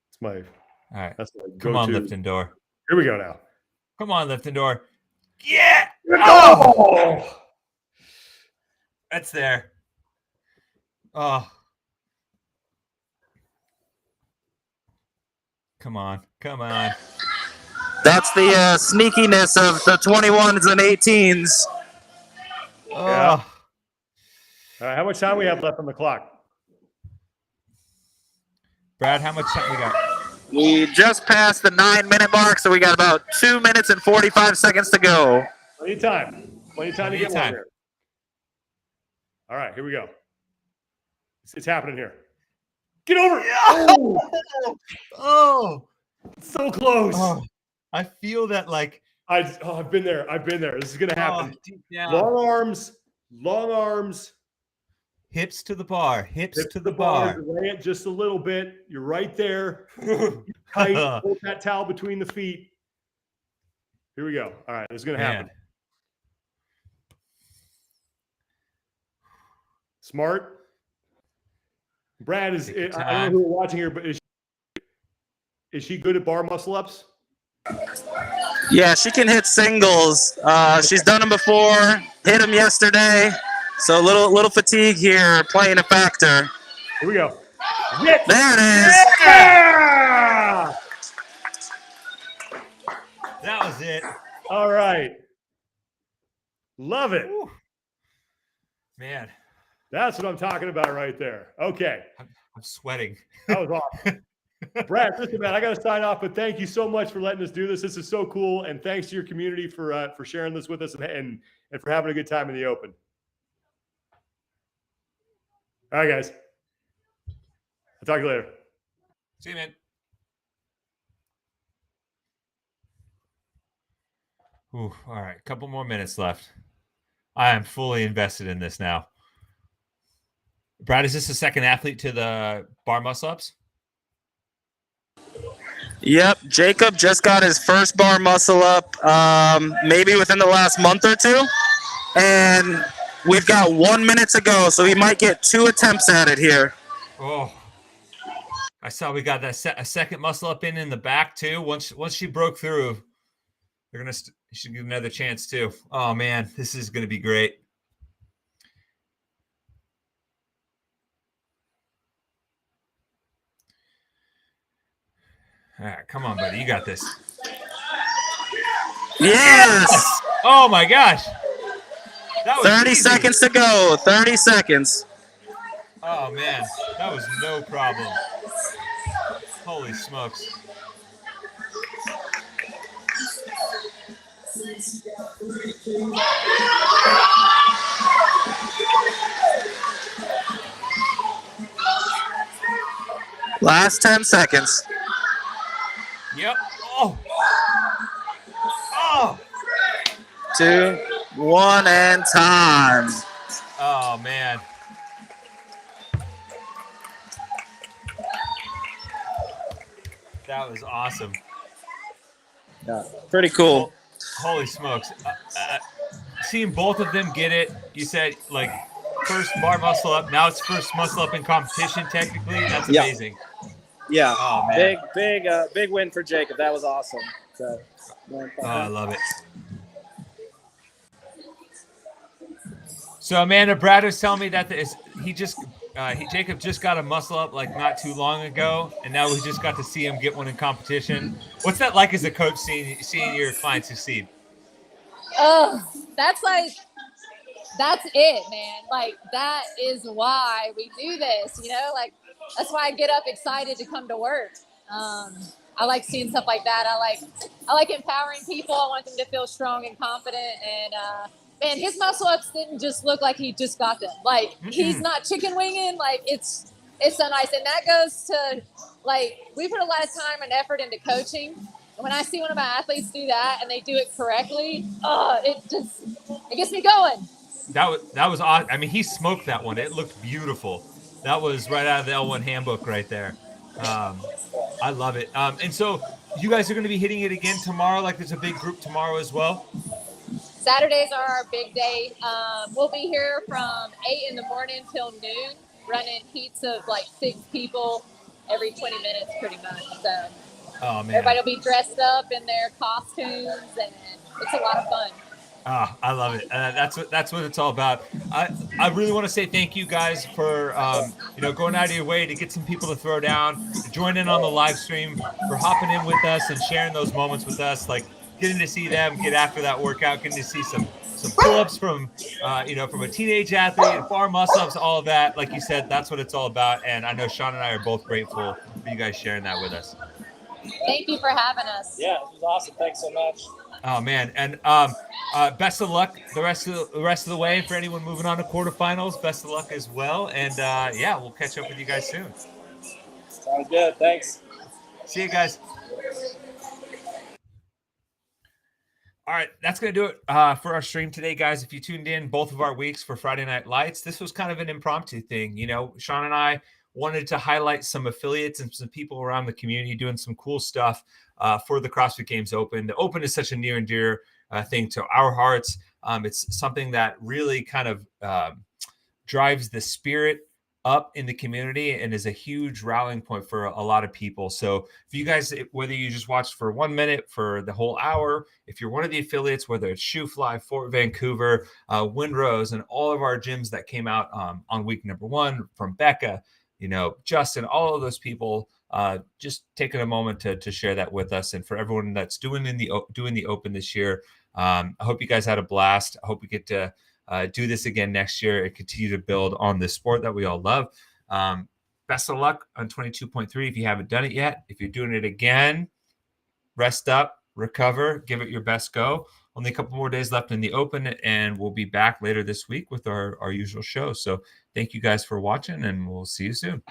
Speaker 5: It's my.
Speaker 1: All right.
Speaker 5: That's my go-to.
Speaker 1: Come on, lift and door.
Speaker 5: Here we go now.
Speaker 1: Come on, lift and door. Yeah.
Speaker 5: Oh.
Speaker 1: That's there. Oh. Come on.
Speaker 7: That's the sneakiness of the 21s and 18s.
Speaker 1: Oh.
Speaker 5: Yeah. All right, how much time we have left on the clock?
Speaker 1: Brad, how much time we got?
Speaker 7: We just passed the 9-minute mark, so we got about 2 minutes and 45 seconds to go.
Speaker 5: Plenty of time to get one here. All right, here we go. It's happening here. Get over.
Speaker 1: Oh,
Speaker 5: so close.
Speaker 1: Oh, I feel that like
Speaker 5: I've been there. This is gonna happen.
Speaker 1: Oh,
Speaker 5: long arms.
Speaker 1: Hips to the bar. Hips to the bar.
Speaker 5: Lay it just a little bit. You're right there. Tight. Hold that towel between the feet. Here we go. All right, this is gonna happen. Smart. Brad I don't know who we're watching here, but is she good at bar muscle ups?
Speaker 7: Yeah, she can hit singles. She's done them before. Hit them yesterday. So little fatigue here playing a factor.
Speaker 5: Here we go.
Speaker 7: There it is.
Speaker 5: Yeah!
Speaker 1: That was it.
Speaker 5: All right. Love it.
Speaker 1: Woo. Man.
Speaker 5: That's what I'm talking about right there. Okay.
Speaker 1: I'm sweating.
Speaker 5: That was awesome. Brad, listen, man, I got to sign off, but thank you so much for letting us do this. This is so cool. And thanks to your community for sharing this with us and for having a good time in the open. All right, guys. I'll talk to you later.
Speaker 1: See you, man. Ooh, all right. A couple more minutes left. I am fully invested in this now. Brad, is this the second athlete to the bar muscle ups?
Speaker 7: Yep, Jacob just got his first bar muscle up maybe within the last month or two. And we've got 1 minute to go, so he might get 2 attempts at it here.
Speaker 1: Oh, I saw we got that a second muscle up in the back too. Once she broke through, they're gonna should give another chance too. Oh man, this is gonna be great. All right, come on, buddy. You got this.
Speaker 7: Yes!
Speaker 1: Oh, my gosh. That was
Speaker 7: 30
Speaker 1: easy.
Speaker 7: seconds to go. 30 seconds.
Speaker 1: Oh, man. That was no problem. Holy smokes.
Speaker 9: Last 10 seconds.
Speaker 1: Yep. Oh. Oh.
Speaker 9: 2, 1, and time.
Speaker 1: Oh, man. That was awesome.
Speaker 7: Yeah, pretty cool.
Speaker 1: Holy smokes. Seeing both of them get it, you said, like, first bar muscle up. Now it's first muscle up in competition, technically. That's amazing.
Speaker 7: Yeah.
Speaker 1: Oh, man.
Speaker 7: Big win for Jacob. That was awesome. So,
Speaker 1: oh, I love it. So Amanda, Brad was telling me that Jacob just got a muscle up like not too long ago, and now we just got to see him get one in competition. What's that like as a coach, seeing your clients succeed?
Speaker 8: Oh, that's it, man. Like, that is why we do this, like, that's why I get up excited to come to work. I like seeing stuff like that. I like empowering people. I want them to feel strong and confident. And, man, his muscle ups didn't just look like he just got them. Like, he's not chicken winging. Like, it's so nice. And that goes to, like, we put a lot of time and effort into coaching. And when I see one of my athletes do that and they do it correctly, it gets me going.
Speaker 1: That was awesome. I mean, he smoked that one. It looked beautiful. That was right out of the L1 handbook right there. I love it. And so you guys are going to be hitting it again tomorrow. Like, there's a big group tomorrow as well.
Speaker 8: Saturdays are our big day. We'll be here from 8 in the morning till noon, running heats of like 6 people every 20 minutes, pretty much. So everybody will be dressed up in their costumes, and it's a lot of fun.
Speaker 1: I love it. That's what it's all about. I really want to say thank you guys for going out of your way to get some people to throw down, to join in on the live stream, for hopping in with us and sharing those moments with us, like getting to see them get after that workout, getting to see some pull-ups from a teenage athlete and bar muscle-ups, all of that. Like you said, that's what it's all about. And I know Sean and I are both grateful for you guys sharing that with us.
Speaker 8: Thank you for having us.
Speaker 7: Yeah, it was awesome. Thanks so much.
Speaker 1: Oh, man. And best of luck the rest of the way for anyone moving on to quarterfinals. Best of luck as well. And, we'll catch up with you guys soon.
Speaker 7: Sounds good. Thanks.
Speaker 1: See you guys. All right, that's going to do it for our stream today, guys. If you tuned in both of our weeks for Friday Night Lights, this was kind of an impromptu thing. Sean and I wanted to highlight some affiliates and some people around the community doing some cool stuff for the CrossFit Games Open. The Open is such a near and dear thing to our hearts. It's something that really kind of drives the spirit up in the community and is a huge rallying point for a lot of people. So if you guys, whether you just watched for 1 minute, for the whole hour, if you're one of the affiliates, whether it's Shoofly, Fort Vancouver, Windrose, and all of our gyms that came out on week number 1 from Becca, Justin, all of those people, just taking a moment to share that with us. And for everyone that's doing the Open this year, I hope you guys had a blast. I hope we get to do this again next year and continue to build on this sport that we all love. Best of luck on 22.3 if you haven't done it yet. If you're doing it again, rest up, recover, give it your best go. Only a couple more days left in the Open, and we'll be back later this week with our usual show. So thank you guys for watching, and we'll see you soon.